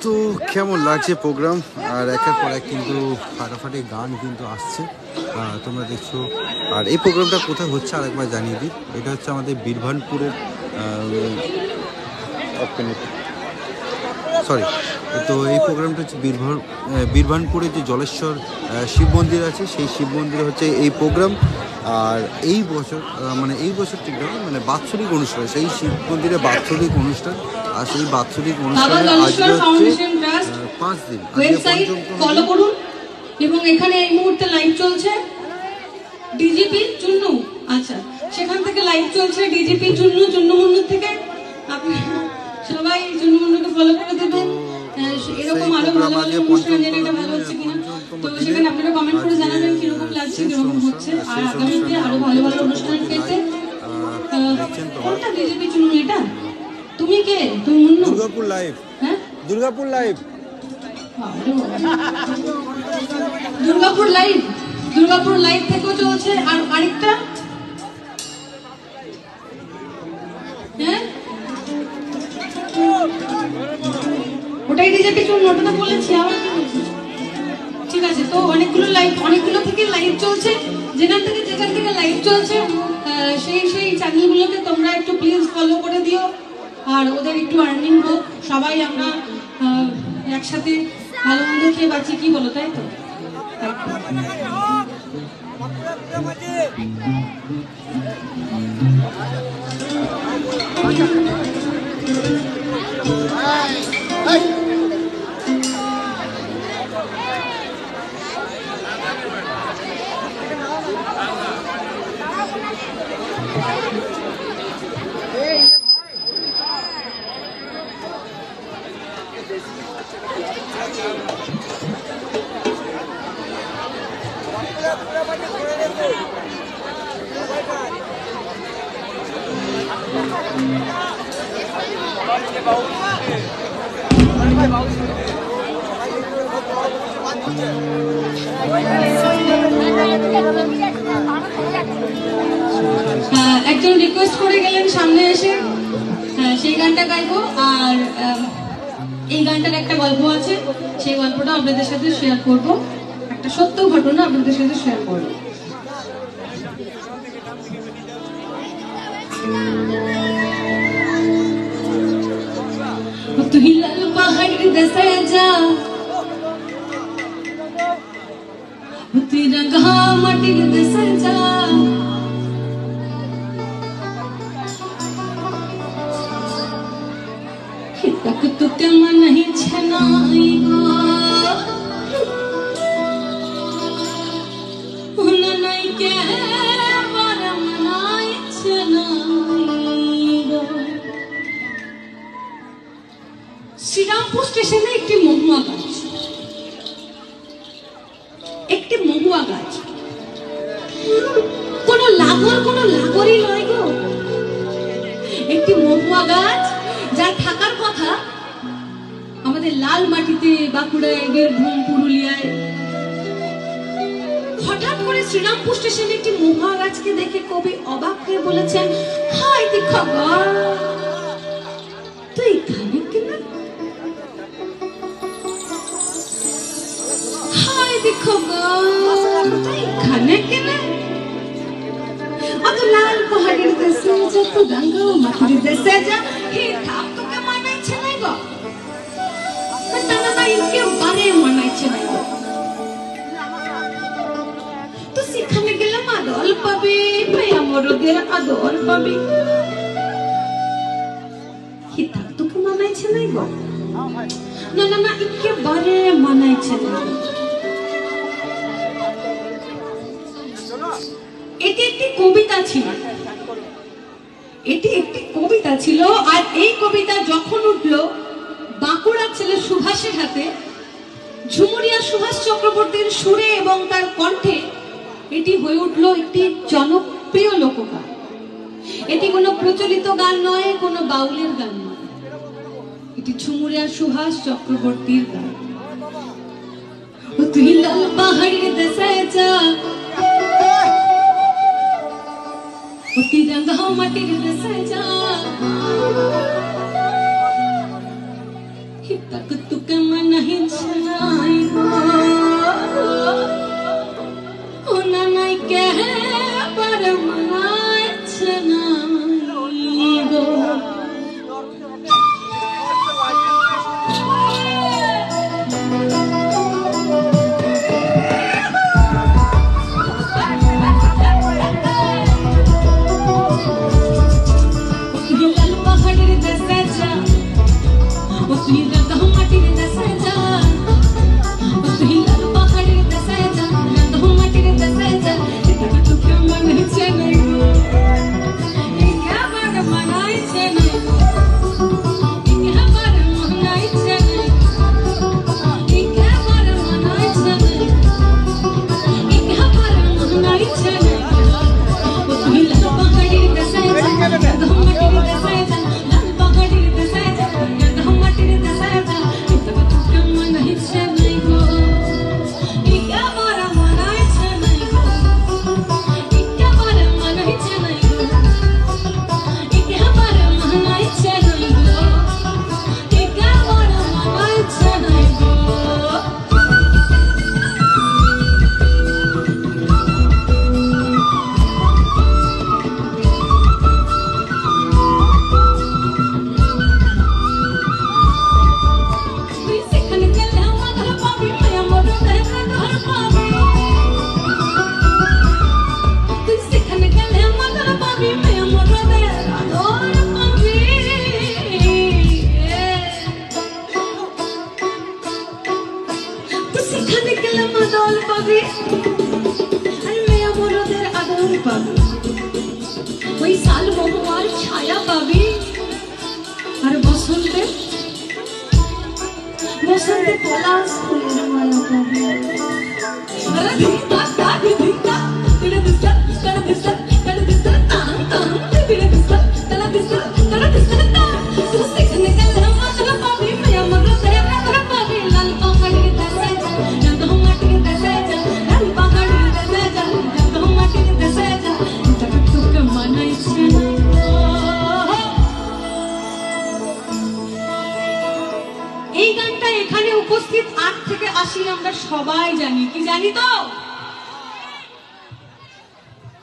তো কেমন লাগছে প্রোগ্রাম? আর একের পর এক কিন্তু ফাটাফাটি গান কিন্তু আসছে, তোমরা দেখছো। আর এই প্রোগ্রামটা কোথায় হচ্ছে আরেকবার জানিয়ে দিই। এটা হচ্ছে আমাদের বীরভানপুরের সরি, তো এই প্রোগ্রামটা হচ্ছে বীরভানপুরে যে জলেশ্বর শিব মন্দির আছে, সেই শিব মন্দিরে হচ্ছে এই প্রোগ্রাম। আর এই বছর এই বছর ঠিক নয়, বাৎসরিক অনুষ্ঠান, সেই শিব মন্দিরে বাৎসরিক অনুষ্ঠান। আর সেই বাৎসরিক অনুষ্ঠানে আজকে হচ্ছে 5 দিন ওয়েবসাইট ফলো করুন। এবং এখানে এই মুহূর্তে লাইভ চলছে ডিজিপি চুন্নু, আচ্ছা সেখান থেকে লাইভ চলছে ডিজিপি চুন্নু চুন্নুমুন্নু থেকে। আপনি সবাই চুন্নুমুন্নুকে ফলো করে দেবেন। এরকম আরো ভালো ভালো অনুষ্ঠান যেটা ভালো হচ্ছে কিনা, তো সেখানে আপনারা কমেন্ট করে জানাবেন কিরকম লাগছে, কিরকম হচ্ছে। আর আগামীতে আরো ভালো ভালো অনুষ্ঠান পেতে কোনটা ডিজিপি চুন্নু? এটা তুমি কে? তুমি মুন্নু? দুর্গাপুর লাইভ। হ্যাঁ দুর্গাপুর লাইভ। দুর্গাপুর লাইভ থেকেও চলছে। আর আরেকটা হ্যাঁ ওটাই ডিজেপি চুন, ওটা তো বলেছি আবার কি বলছি। ঠিক আছে, তো অনেকগুলো থেকে লাইভ চলছে। যেখান থেকে লাইভ চলছে সেই চ্যানেলগুলোকে তোমরা একটু প্লিজ ফলো করে দিও। আর ওদের একটু আর্নিং হোক, সবাই আমরা একসাথে ভালো মন্দ খেয়ে বাঁচি, কি বলো? তাই তো। একজন রিকোয়েস্ট করে গেলেন সামনে এসে, সেই গানটা গাইবো। আর এই গানটার একটা গল্প আছে, সেই গল্পটা আপনাদের সাথে শেয়ার করব। একটা সত্য ঘটনা আপনাদের সাথে শেয়ার করব। তুই লাল পাহাড় দেশে যা, তুই রঙা মাটির দেশে যা, तक तुके मन ही छनाईगा उन नहीं के बार मनाई छनाईगा। শ্রীরামপুর স্টেশনে একটি মহুয়া গাছ, কোনো লাগরই নয় গো, একটি মহুয়া গাছ যার থাকার কথা আমাদের লাল মাটিতে, বাঁকুড়ায়, বীরভূম, পুরুলিয়ায়। হঠাৎ করে শ্রীরামপুর স্টেশনে একটি মহুয়া গাছকে দেখে কবি অবাক হয়ে বলেছেন, হায় দেখা তুই এখানে কেন? হায় দেখো তুই এখানে কেন? অত লাল পাহাড়ের দেশে যা, তো গঙ্গা মাটির দেশে যা, হে থাক তোকে মানাইছে নাই গো, না একেবারে মানাইছে নাই গো। তো সেখানে গেলাম আদর পাবি, প্রিয়া মরদের আদর পাবি, হে থাক তোকে মানাইছে নাই গো, না একেবারে মানাইছে নাই। এটি একটি কবিতা ছিল। আর এই কবিতা যখন উঠলো বাঁকুড়ার ছেলে সুভাষের হাতে, ঝুমুরিয়া সুভাষ চক্রবর্তীর সুরে এবং তার কণ্ঠে, এটি হয়ে উঠলো একটি জনপ্রিয় লোকগান। এটি কোনো প্রচলিত গান নয়, কোনো বাউলের গান নয়, এটি ঝুমুরিয়া সুভাষ চক্রবর্তীর গান। তুই লাল পাহাড়ের দেশে যা, তিরঙ্গা মাটির দেশে যা, তক তুকে ওই সাল মহুয়ার ছায়া পাবি আর বসন্তে বসন্তে পলাশ ফুলের মালা পাবি আরে দিতা দাদি দিতা তেরে দিতা তেরে দিতা তেরে দিতা তান তান তেরে দিতা তেরে দিতা তেরে দিতা তু সিখনে গেলে মাতরা পাবি মেয়া মরো তেরে মাতরা পাবি লাল পাহাড়ি দেশে যা জগ মাটি দেশে যা লাল পাহাড়ি দেশে যা জগ মাটি দেশে যা তক মানাইছে এই গানটা এখানে উপস্থিত 8 থেকে 80 আমরা সবাই জানি কি জানি তো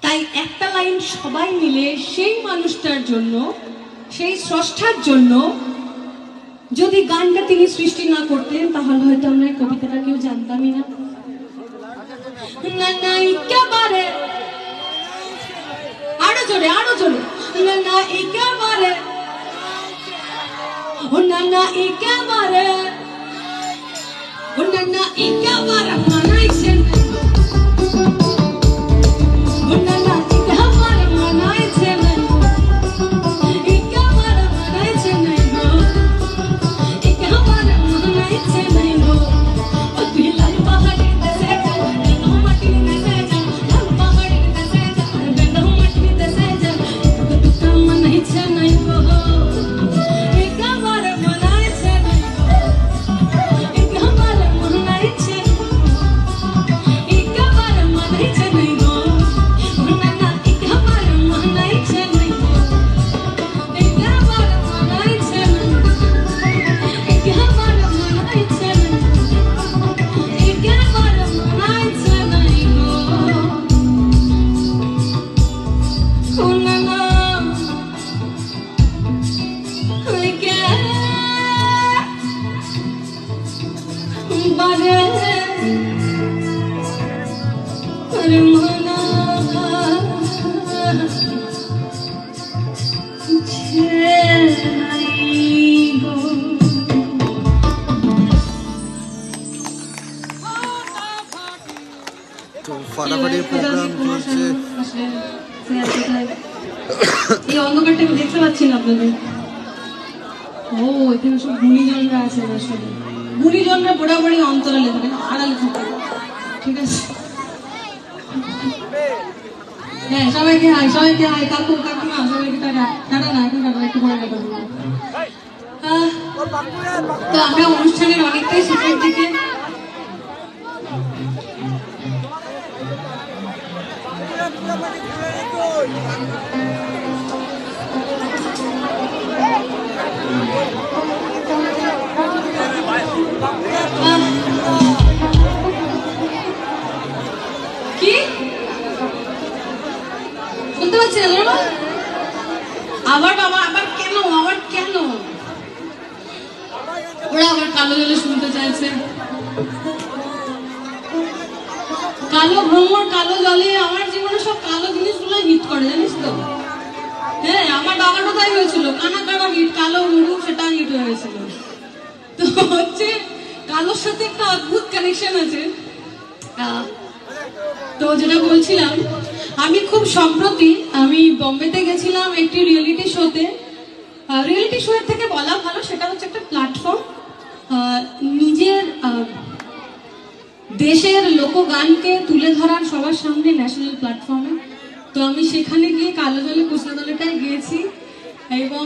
তাই একটা লাইন সবাই মিলে সেই মানুষটার জন্য সেই স্রষ্টার জন্য যদি গানটা তিনি সৃষ্টি না করতেন তাহলে হয়তো আমরা এই কবিতাটা কেউ জানতামই না না না একেবারে আরো জোরে না না একেবারে ও না না একেবারে ও না না একেবারে মানাইছেন ও না না একেবারে মানাইছেন একেবারে মানাইছেন গো একেবারে মানাইছেন গো ও তুই লাল পাহাড়ের দেশে যা বেনো মাটির দেশে যা লাল পাহাড়ের দেশে যা বেনো মাটির দেশে যা তুই মানাইছেন গো একেবারে মানাইছেন একেবারে মানাইছেন একেবারে মানাইছেন গো না না একেবারে মানাইছেন গো একেবারে মানাইছেন একেবারে মানাইছেন একেবারে মানাইছেন গো ও না না তো ফাটাফাটি প্রোগ্রাম চলছে। এই অন্ধকারটা আমি দেখতে পাচ্ছি না আপনাদের। ও এখানে সব গুণীজনরা আছেন, আসলে গুণীজনরা বরাবরই অন্তরালে থাকে, আড়ালে থাকে, ঠিক আছে? হ্যাঁ, সবাইকে হাই, সবাইকে হাই, কাকু কাকিমা সবাইকে টাটা। টাটা না, এখন টাটা, একটু পরে টাটা বলবো। তো আমরা অনুষ্ঠানের অনেকটাই শেষের দিকে। কি শুনতে পাচ্ছি না বাবা? আবার বাবা, আবার কেন, আবার কেন ওরা আবার কালো জলে শুনতে চাইছে? কালো ভ্রমর, কালো জলে, আমার জীবনে সব কালো জিনিসগুলো হিট করে, জানিস তো? হ্যাঁ, আমার বাবারও তাই হয়েছিল, কানা কানা হিট, কালো গরু, সেটা হিট হয়েছিল। তো হচ্ছে কালোর সাথে একটা অদ্ভুত কানেকশন আছে। তো যেটা বলছিলাম, আমি খুব সম্প্রতি আমি বম্বেতে গেছিলাম একটি রিয়েলিটি শোতে। রিয়েলিটি শো এর থেকে বলা ভালো, সেটা হচ্ছে একটা প্ল্যাটফর্ম নিজের দেশের লোকগানকে তুলে ধরার সবার সামনে, ন্যাশনাল প্ল্যাটফর্মে। তো আমি সেখানে গিয়ে কালো জলে কুচলা দলেটাই গিয়েছি, এবং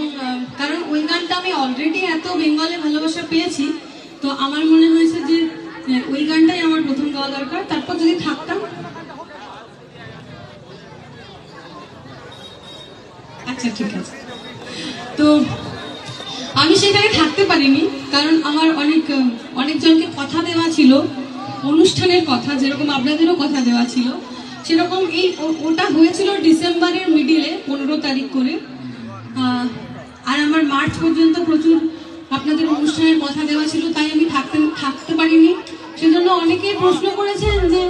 কারণ ওই গানটা আমি অলরেডি এত বেঙ্গলে ভালোবাসা পেয়েছি, তো আমার মনে হয়েছে যে ওই গানটাই আমার প্রথম গাওয়া দরকার। তারপর যদি থাকতাম, আচ্ছা ঠিক আছে। তো আমি সেখানে থাকতে পারিনি, কারণ আমার অনেকজনকে কথা দেওয়া ছিল, অনুষ্ঠানের কথা, যেরকম আপনাদেরও কথা দেওয়া ছিল, সেরকম ওটা হয়েছিল ডিসেম্বরের মিডিলে 15 তারিখ করে। আর আমার মার্চ পর্যন্ত প্রচুর আপনাদের অনুষ্ঠানের কথা দেওয়া ছিল, তাই আমি থাকতে পারিনি। সেজন্য অনেকেই প্রশ্ন করেছেন যে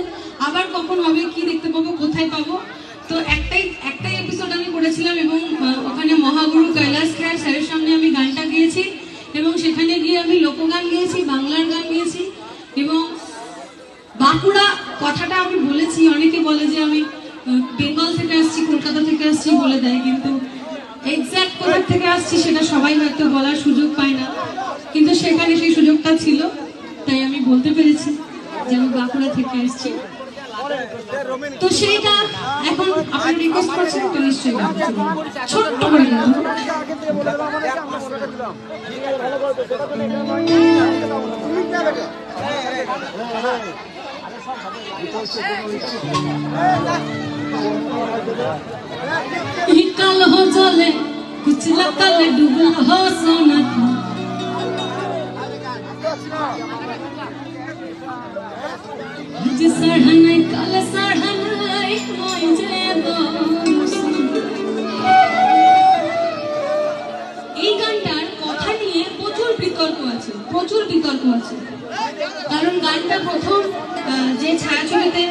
আবার কখন হবে, কি দেখতে পাবো, কোথায় পাবো। তো একটাই এপিসোড আমি করেছিলাম, এবং ওখানে মহাগুরু কৈলাস খের স্যারের সামনে আমি গানটা গেয়েছি, এবং সেখানে গিয়ে আমি লোকগান গেয়েছি, বাংলার গান গেয়েছি। এবং বাঁকুড়া কথাটা আমি বলেছি, অনেকে বলে যে আমি বেঙ্গল থেকে আসছি, কলকাতা থেকে আসছি বলে দেয়, কিন্তু এক্স্যাক্ট কোথা থেকে আসছি সেটা সবাই হয়তো বলার সুযোগ পায় না, কিন্তু সেখানে সেই সুযোগটা ছিল, তাই আমি বলতে পেরেছি যে আমি বাঁকুড়া থেকে আসছি। তো সেইটা এখন আপনি রিকোয়েস্ট করছেন, তো নিশ্চয়ই ছোট্ট করে काल हो चले कुछ लकल डूबल हो सोना जिस सड़हने काल सड़हने मोइजे दो এই গানটার কথা নিয়ে প্রচুর বিতর্ক আছে, কারণ গানটা প্রথম যে ছায়াছবিতে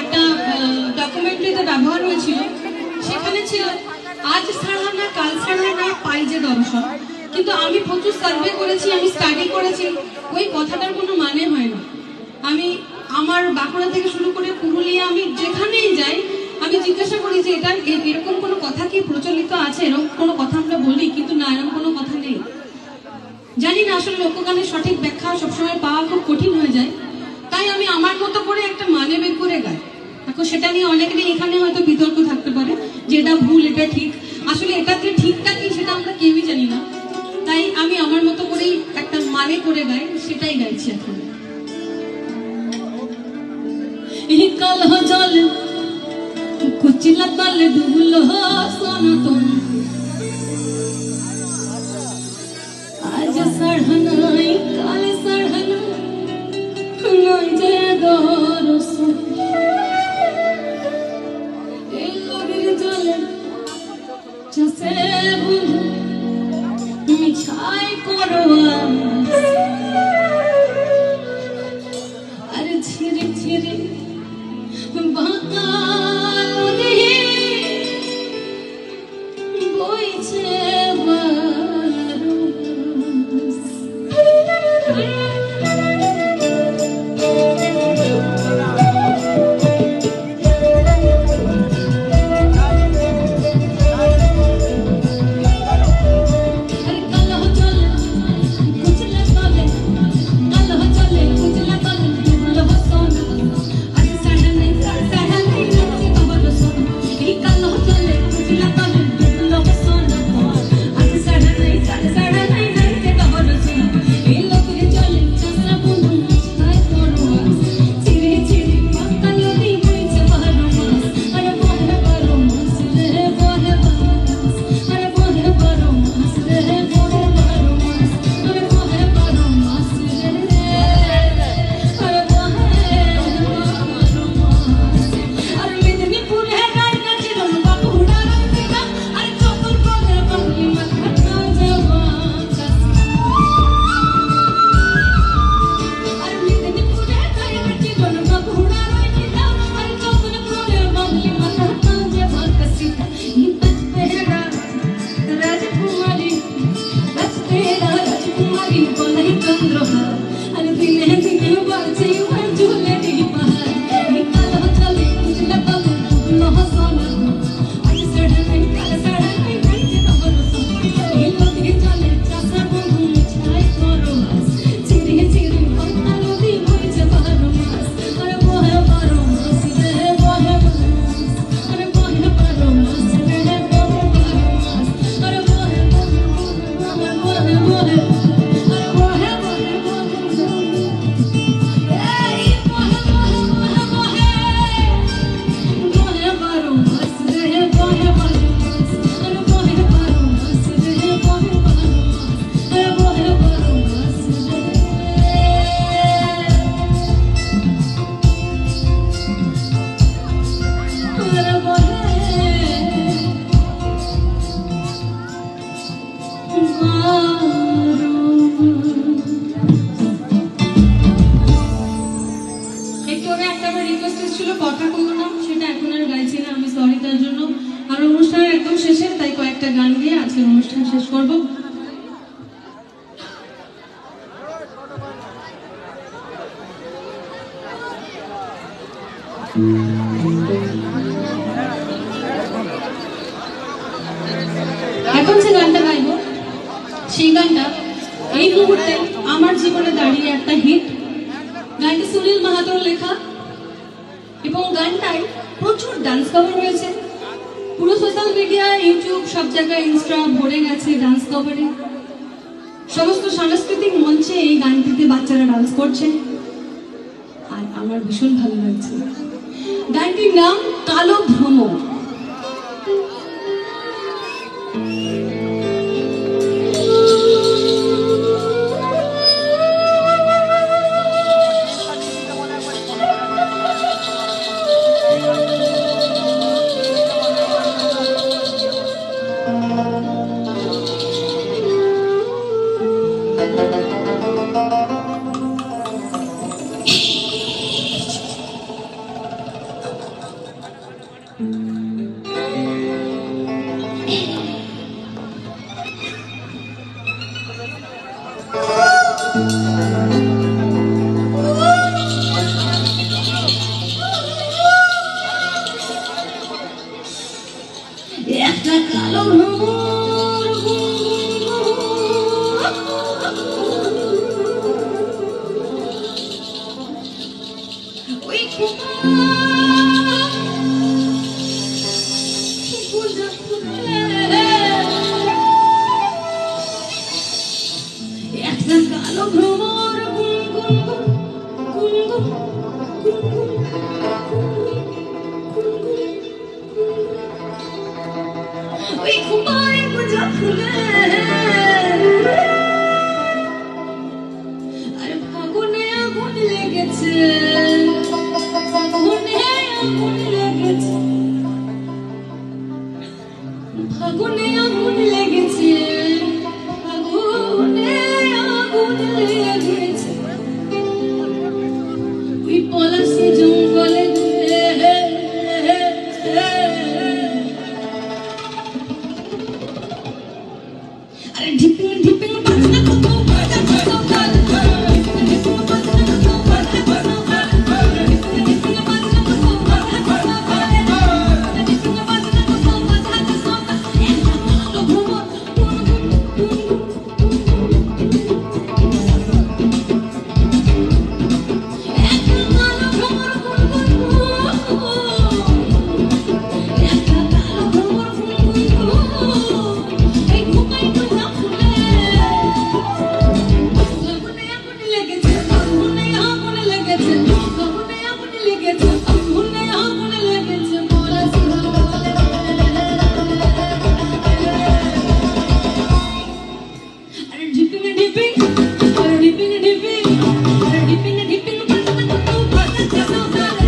একটা ডকুমেন্টারিতে ব্যবহার হয়েছিল, সেখানে ছিল আজ ছাড়া না কাল ছাড়া না পাই যে দর্শন। কিন্তু আমি প্রচুর সার্ভে করেছি, আমি স্টাডি করেছি, ওই কথাটার কোনো মানে হয় না। আমি আমার বাঁকুড়া থেকে শুরু করে পুরুলিয়া, আমি যেখানেই যাই আমি জিজ্ঞাসা করি যে এটা এরকম কোনো কথা কি প্রচলিত আছে, এরকম কোনো কথা আমরা বলি, কিন্তু না, এরকম কোনো কথা নেই। জানি না, আসলে লোকগানের সঠিক ব্যাখ্যা সবসময় পাওয়া খুব কঠিন হয়ে যায়, তাই আমি আমার মতো করে একটা মানে বের করে গাই। এখন সেটা নিয়ে অনেকেরই এখানে হয়তো বিতর্ক থাকতে পারে যে এটা ভুল, এটা ঠিক। আসলে এটা যে ঠিকটা কি সেটা আমরা কেউই জানি না, তাই আমি আমার মতো করেই একটা মানে করে গাই, সেটাই গাইছি এখন। কাল জল কুচিলা তালে ডুবলো সনাতন आज सड़हनाई काल सड़हना नई जे दरस ए लोगेर जले चसे बंधु मिछाई करो अरे छिरे छिरे बांका नदी बोई এখন যে গানটা গাইবো সেই গানটা এই মুহূর্তে আমার জীবনে দাঁড়িয়ে একটা হিট। গানটি সুনীল মাহাতোর লেখা এবং গানটায় প্রচুর ডান্স কভার হয়েছে। পুরো সোশ্যাল মিডিয়া, ইউটিউব, সব জায়গায় ইনস্টা ভরে গেছে ডান্স কভারে। সমস্ত সাংস্কৃতিক মঞ্চে এই গানটিতে বাচ্চারা ডান্স করছে আর আমার ভীষণ ভালো লাগছে। গানটির নাম কালো ভ্রমর। একটা কালো ভ্রমর ওই একটা কালো ভ্রমর ওই ঘুমায় গুজা ফুলে আর ফাগুনে আগুন লেগেছে, ফাগুনে আগুন লেগেছে, ফাগুনে আগুন লেগেছে, ফাগুনে আগুন লেগেছে ওই পলাশি জঙ্গলে ঢিপিং ঢিপিং বাজনা কত বাজা কত গাল ঢিপিং বাজনা কত বাজা কত গাল ঢিপিং বাজনা কত বাজা কত গাল ঢিপিং বাজনা কত বাজা কত গাল একটা কালো ভ্রমর একটা কালো ভ্রমর একটা কালো ভ্রমর এই ঘুমাই গুজা ফুলে ফাগুনে আগুন লেগেছে, ফাগুনে আগুন লেগেছে, ফাগুনে আগুন লেগেছে, ফাগুনে আগুন লেগেছে পলাশি জঙ্গলে আরে ঢিপিং ঢিপিং আরে ঢিপিং ঢিপিং আরে ঢিপিং ঢিপিং বাজনা কত বাজা কত গাল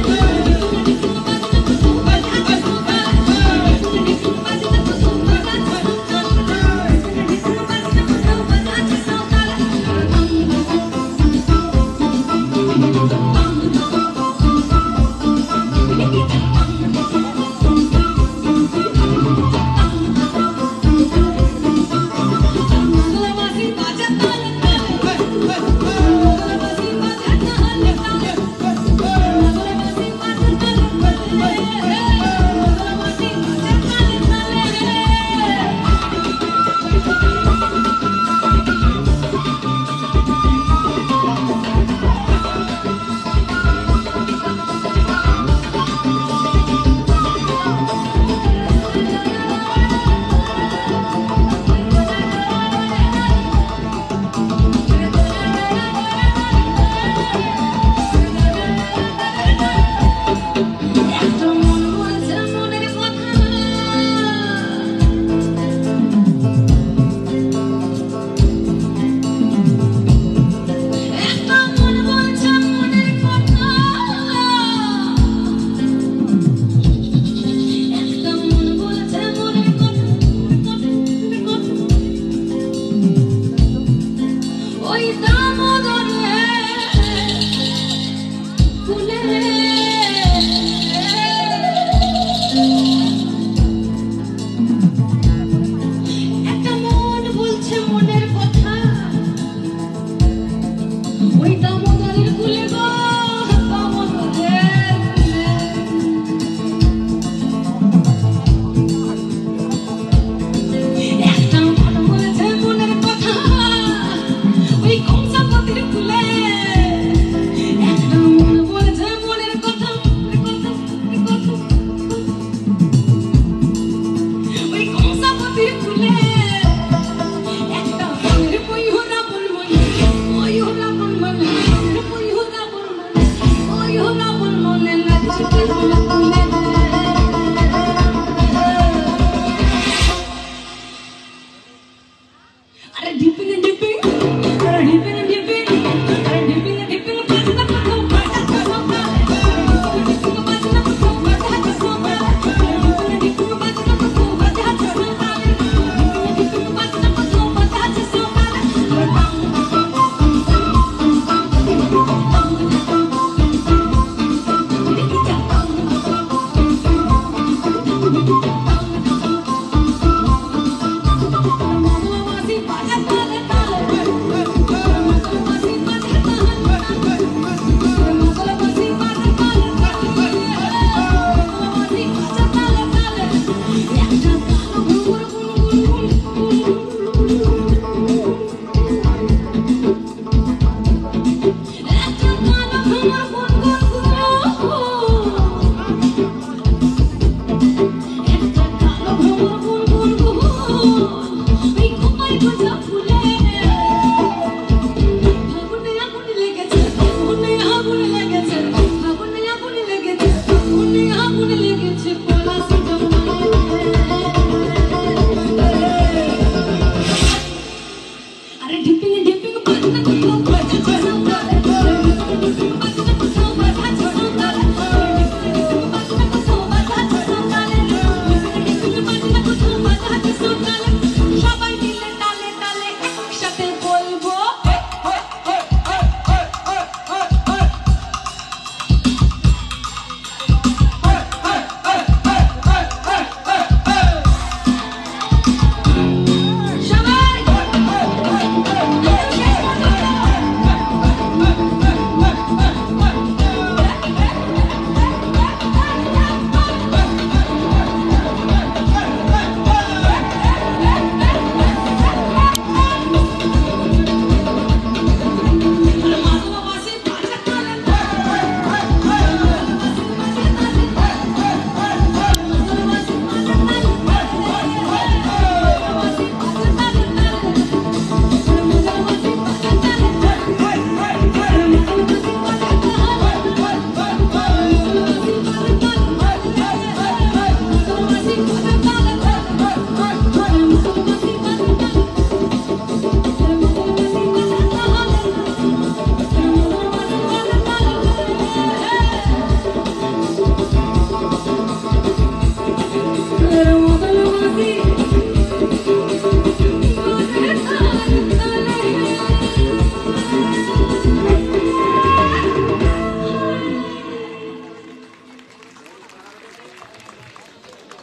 ঢিপিং বাজনা কত বাজা কত গাল ঢিপিং বাজনা কত বাজা কত গাল ঢিপিং বাজনা কত বাজা কত গাল বাংলাবাসী বাজা তাল তাল अरे डिपिंग डिपिंग अरे डिपिंग डिपिंग अरे डिपिंग डिपिंग बाजना पको बाजा चलोगा डिपिंग बाजना पको बाजा चलोगा डिपिंग डिपिंग बाजना पको बाजा चलोगा डिपिंग बाजना पको बाजा चलोगा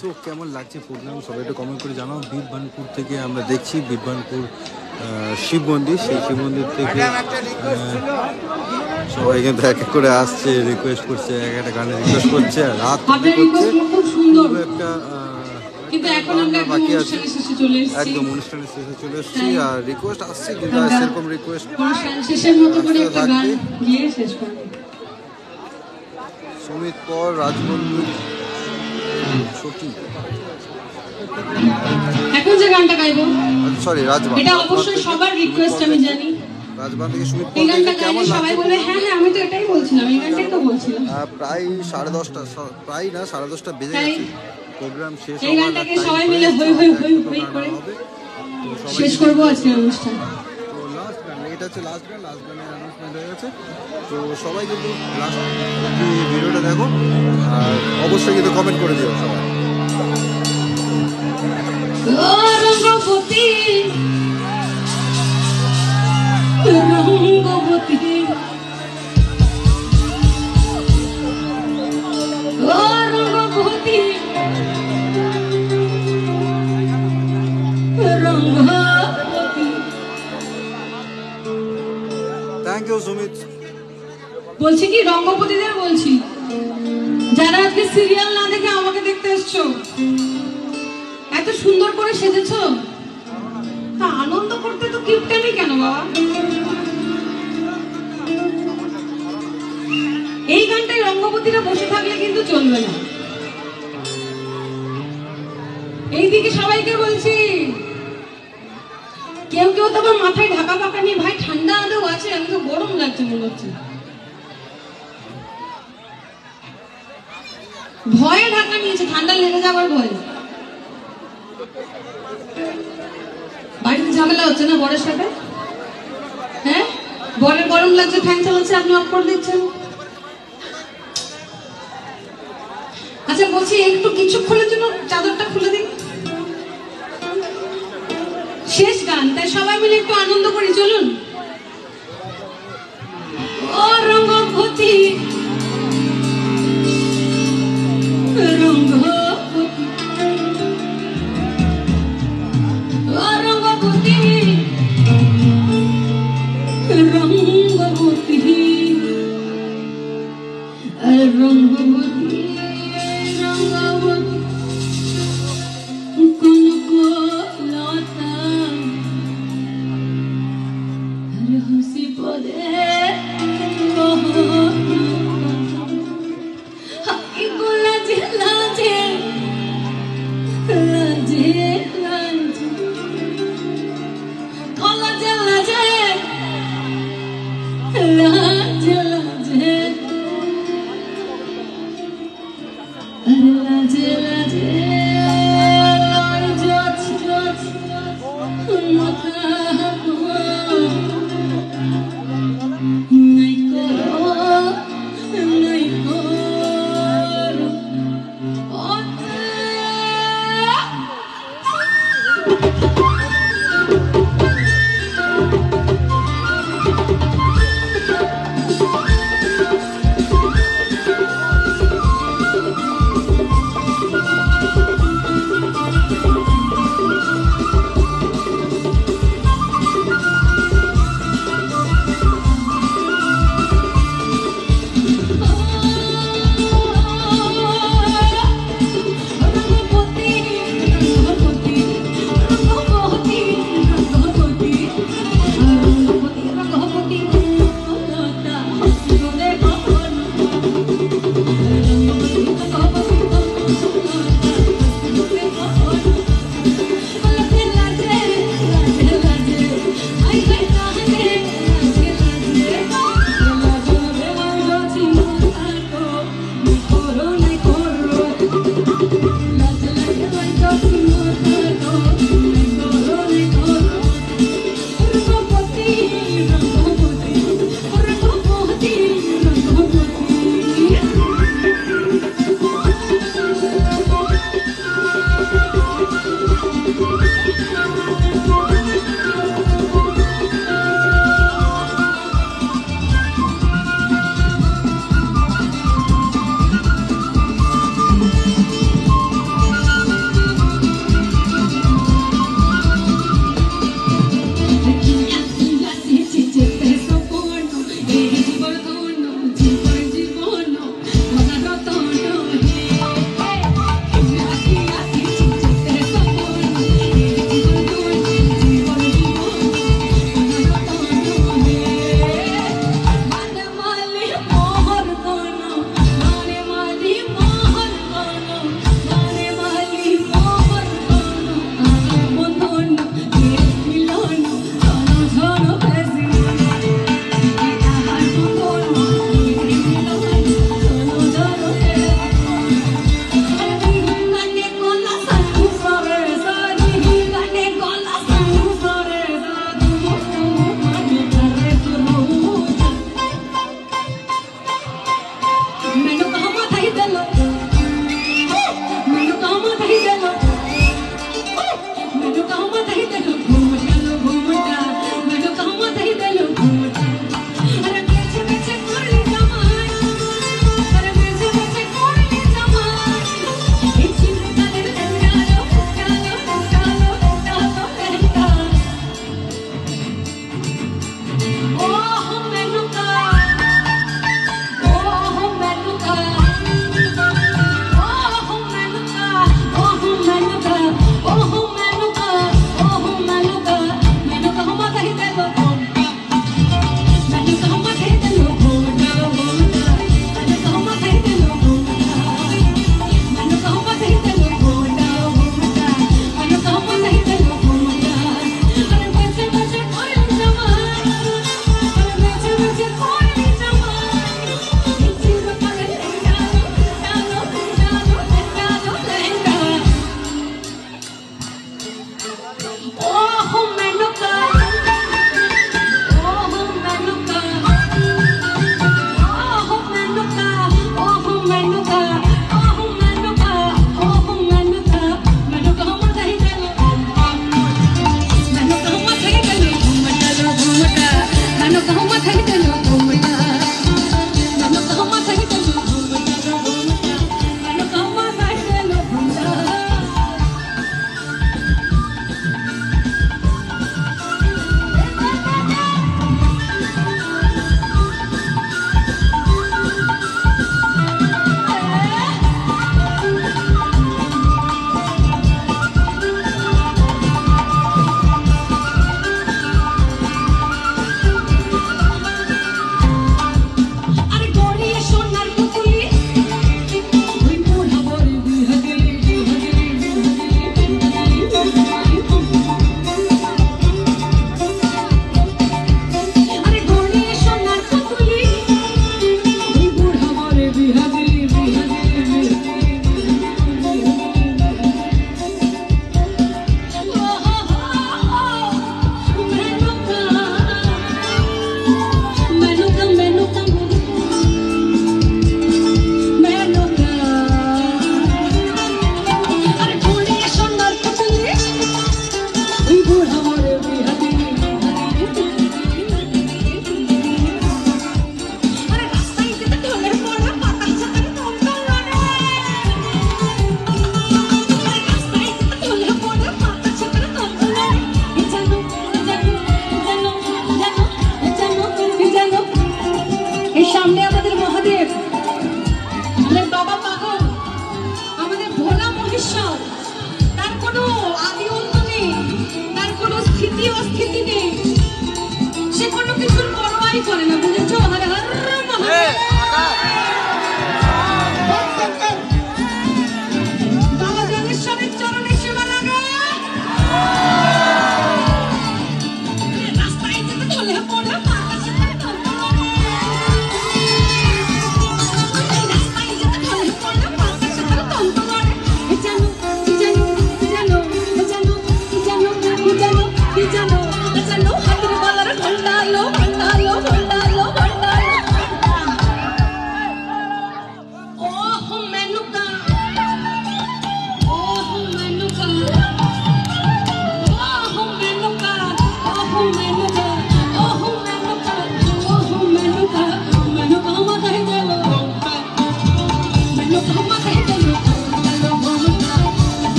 তো কেমন লাগছে প্রোগ্রাম সবাই একটু কমেন্ট করে জানাও। বীরভানপুর থেকে আমরা দেখছি, বীরভানপুর শিব মন্দির, সেই শিব মন্দির থেকে সবাই কিন্তু এক এক করে আসছে, রিকোয়েস্ট করছে, এক একটা গানে রিকোয়েস্ট করছে, আর রাত খুব সুন্দর একটা কিন্তু এখন আমরা বাকি আছে একদম অনুষ্ঠানের শেষে চলে এসেছি, আর রিকোয়েস্ট আসছে কিন্তু সেরকম রিকোয়েস্ট শেষের মতো করে একটা গান গিয়ে শেষ করব। সুমিত পর রাজবন্ধু সখী, এখন যে গানটা গাইবো সরি রাজবান, এটা অবশ্যই সবার রিকোয়েস্ট আমি জানি। রাজবান থেকে সুমিত এই পর গানটা কেমন গাইলে সবাই বলে হ্যাঁ হ্যাঁ আমি তো এটাই বলছিলাম, এই গানটাই তো বলছিলাম। প্রায় 10:30 প্রায় না 10:30 বেজে গেছে, প্রোগ্রাম শেষ এই গানটাকে সবাই মিলে হই হই হই হই করে শেষ করব আজকের অনুষ্ঠান। তো লাস্ট গান, এটা হচ্ছে লাস্ট গান, লাস্ট গানের অ্যানাউন্সমেন্ট হয়ে গেছে। তো সবাই কিন্তু লাস্ট ভিডিওটা দেখো, আর অবশ্যই কিন্তু কমেন্ট করে দিও সবাই। রঙ্গবতী রঙ্গবতী ও রঙ্গবতী রঙ্গবতী। Thank you Sumit. বলছি কি রঙ্গবতীদের বলছি, যারা আজকে সিরিয়াল না দেখে আমাকে দেখতে এসছো, এত সুন্দর করে সেজেছো, তা আনন্দ করতে তো গিফট নেই কেন বাবা? এই গানটাই রঙ্গবতীরা বসে থাকলে কিন্তু চলবে না। এইদিকে সবাইকে বলছি, কেউ কেউ তো আবার মাথায় ঢাকা পাকা নিয়ে, ভাই ঠান্ডা আদৌ আছে? আমি তো গরম লাগছে মনে হচ্ছে, ভয়ে ঢাকা নিয়েছে, ঠান্ডা লেগে যাবার ভয়। বাড়িতে ঝামেলা হচ্ছে না বরের সাথে? হ্যাঁ, বরের গরম লাগছে, ফ্যান চালাচ্ছে, আপনি অফ করে দিচ্ছেন। আচ্ছা বলছি, একটু কিছুক্ষণের জন্য চাদরটা খুলে দিন। শেষ গান, তাই সবাই মিলে একটু আনন্দ করি, চলুন। ও রঙ্গবতী রঙ্গবতী ও রঙ্গবতী রঙ্গবতী রঙ্গবতী রঙ্গবতী কোন কোলতা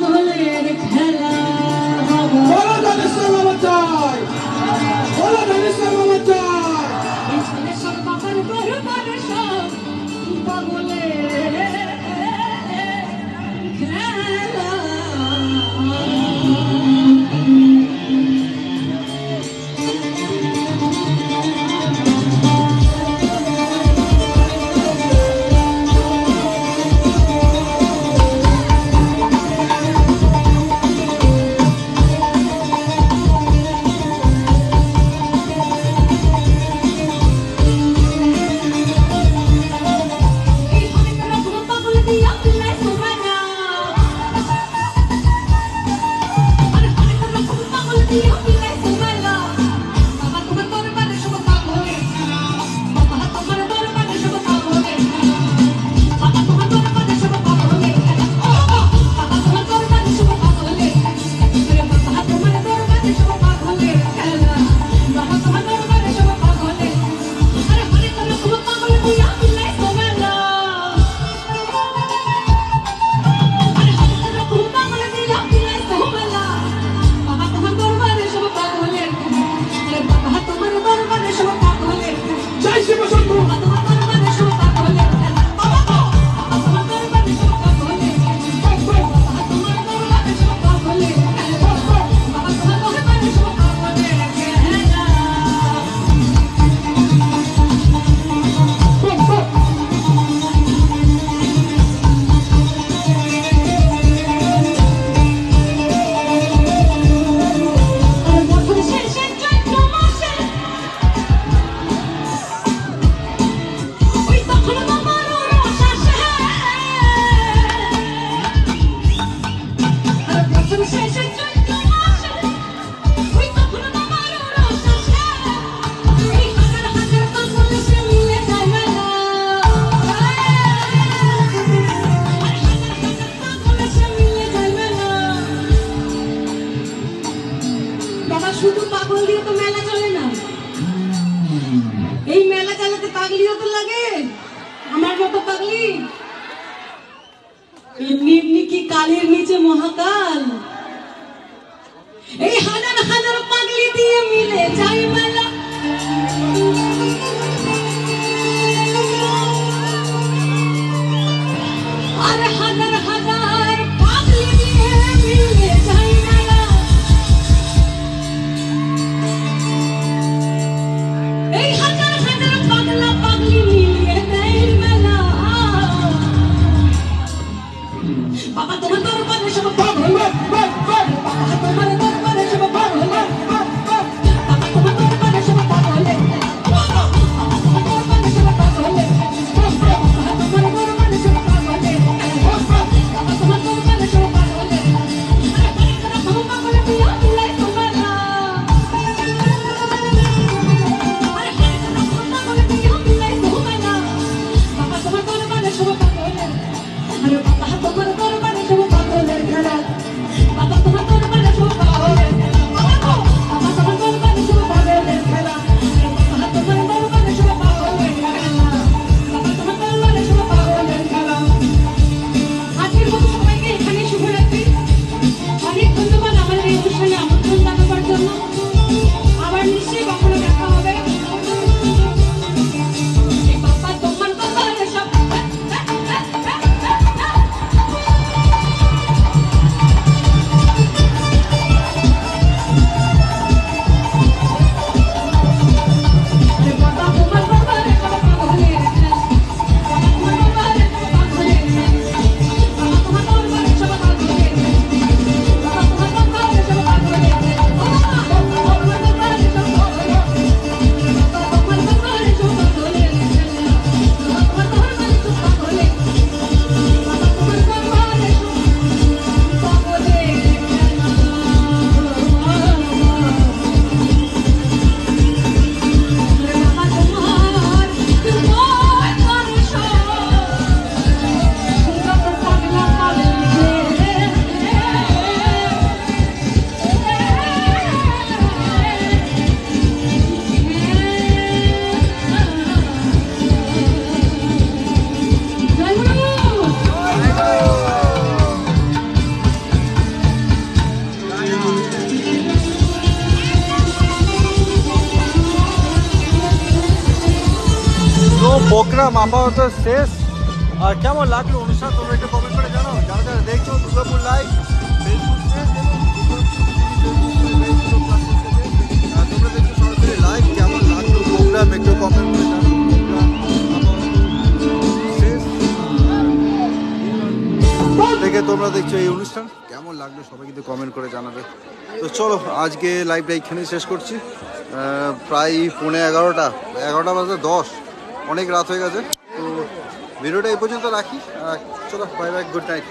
পাগলের খেলা বাবা বলো ধনেশ্বর বাবা জয়, বলো ধনেশ্বর বাবা জয়। এই ধনেশ্বর বাবার দরবারে সব পাগলের খেলা এই ধনেশ্বর বাবা পাগল দিয়া তুলে সোমানা আরে ধনেশ্বর বাবা পাগল দিয়া তুলে সোমানা বাবা তোমার দরবারে সব পাগলের খেলা বাবা তোমার দরবারে সব পাগলের খেলা বাবা তোমার দরবারে সব পাগলের খেলা বাবা তোমার দরবারে সব পাগলের খেলা বাবা তোমার দরবারে সব পাগলের খেলা বাবা তোমার দরবারে সব পাগলের আরে ধনেশ্বর বাবা পাগল দিয়া তুলে সোমানা আরে ধনেশ্বর বাবা পাগল দিয়া তুলে সোমানা বাবা তোমার দরবারে সব পাগলের আরে বাবা তোমার দরবারে সব পাগলের জয় শিব শম্ভু। বাবা তোমার দরবারে সব পাগলের বাবা তোমার দরবারে সব পাগলের বাবা তোমার দরবারে সব পাগলের বাবা তোমার দরবারে সব পাগলের খেলা আর বছর শেষে চৈত্র মাসে ওই তখন বাবার রস আসে আর বছর শেষে চৈত্র মাসে ওই তখন বাবার রস আসে এই হাজার হাজার পাগল সে মিলে যায় মেলা পাগল সে মিলে যায় মেলা বাবা শুধু পাগল দিয়ে তো মেলা চলে না এই মেলা চালাতে পাগলিও তো লাগে আমার মতো পাগলি এমনি এমনি কি কালের নিচে মহাকাল এই হাজার হাজার পাগলি দিয়ে মিলে যায় মেলা আর হাজার হাজার পাগলি দিয়ে মিলে যায় মেলা এই হাজার হাজার পাগলা পাগলি মিলিয়ে দেয় মেলা বাবা তোমার দরবারে সব পাগল বাবা তোমার দরবারে সব পাগল বাবা তোমার দরবারে সব পাগল প্রোগ্রাম আপাতত শেষ। আর কেমন লাগলো অনুষ্ঠান তোমরা একটু কমেন্ট করে জানাও। যারা যারা দেখছো দুর্গাপুর লাইভ ফেসবুক পেজ এবং তোমরা দেখছো সরাসরি লাইভ, কেমন লাগলো প্রোগ্রাম একটু কমেন্ট করে জানাও। থেকে তোমরা দেখছো এই অনুষ্ঠান কেমন লাগলো সবাই কিন্তু কমেন্ট করে জানাবে। তো চলো আজকে লাইভটা এইখানে শেষ করছি। প্রায় 11:30 বাজে 10, অনেক রাত হয়ে গেছে। তো ভিডিওটা এই পর্যন্ত রাখি। চলো বাই বাই, গুড নাইট।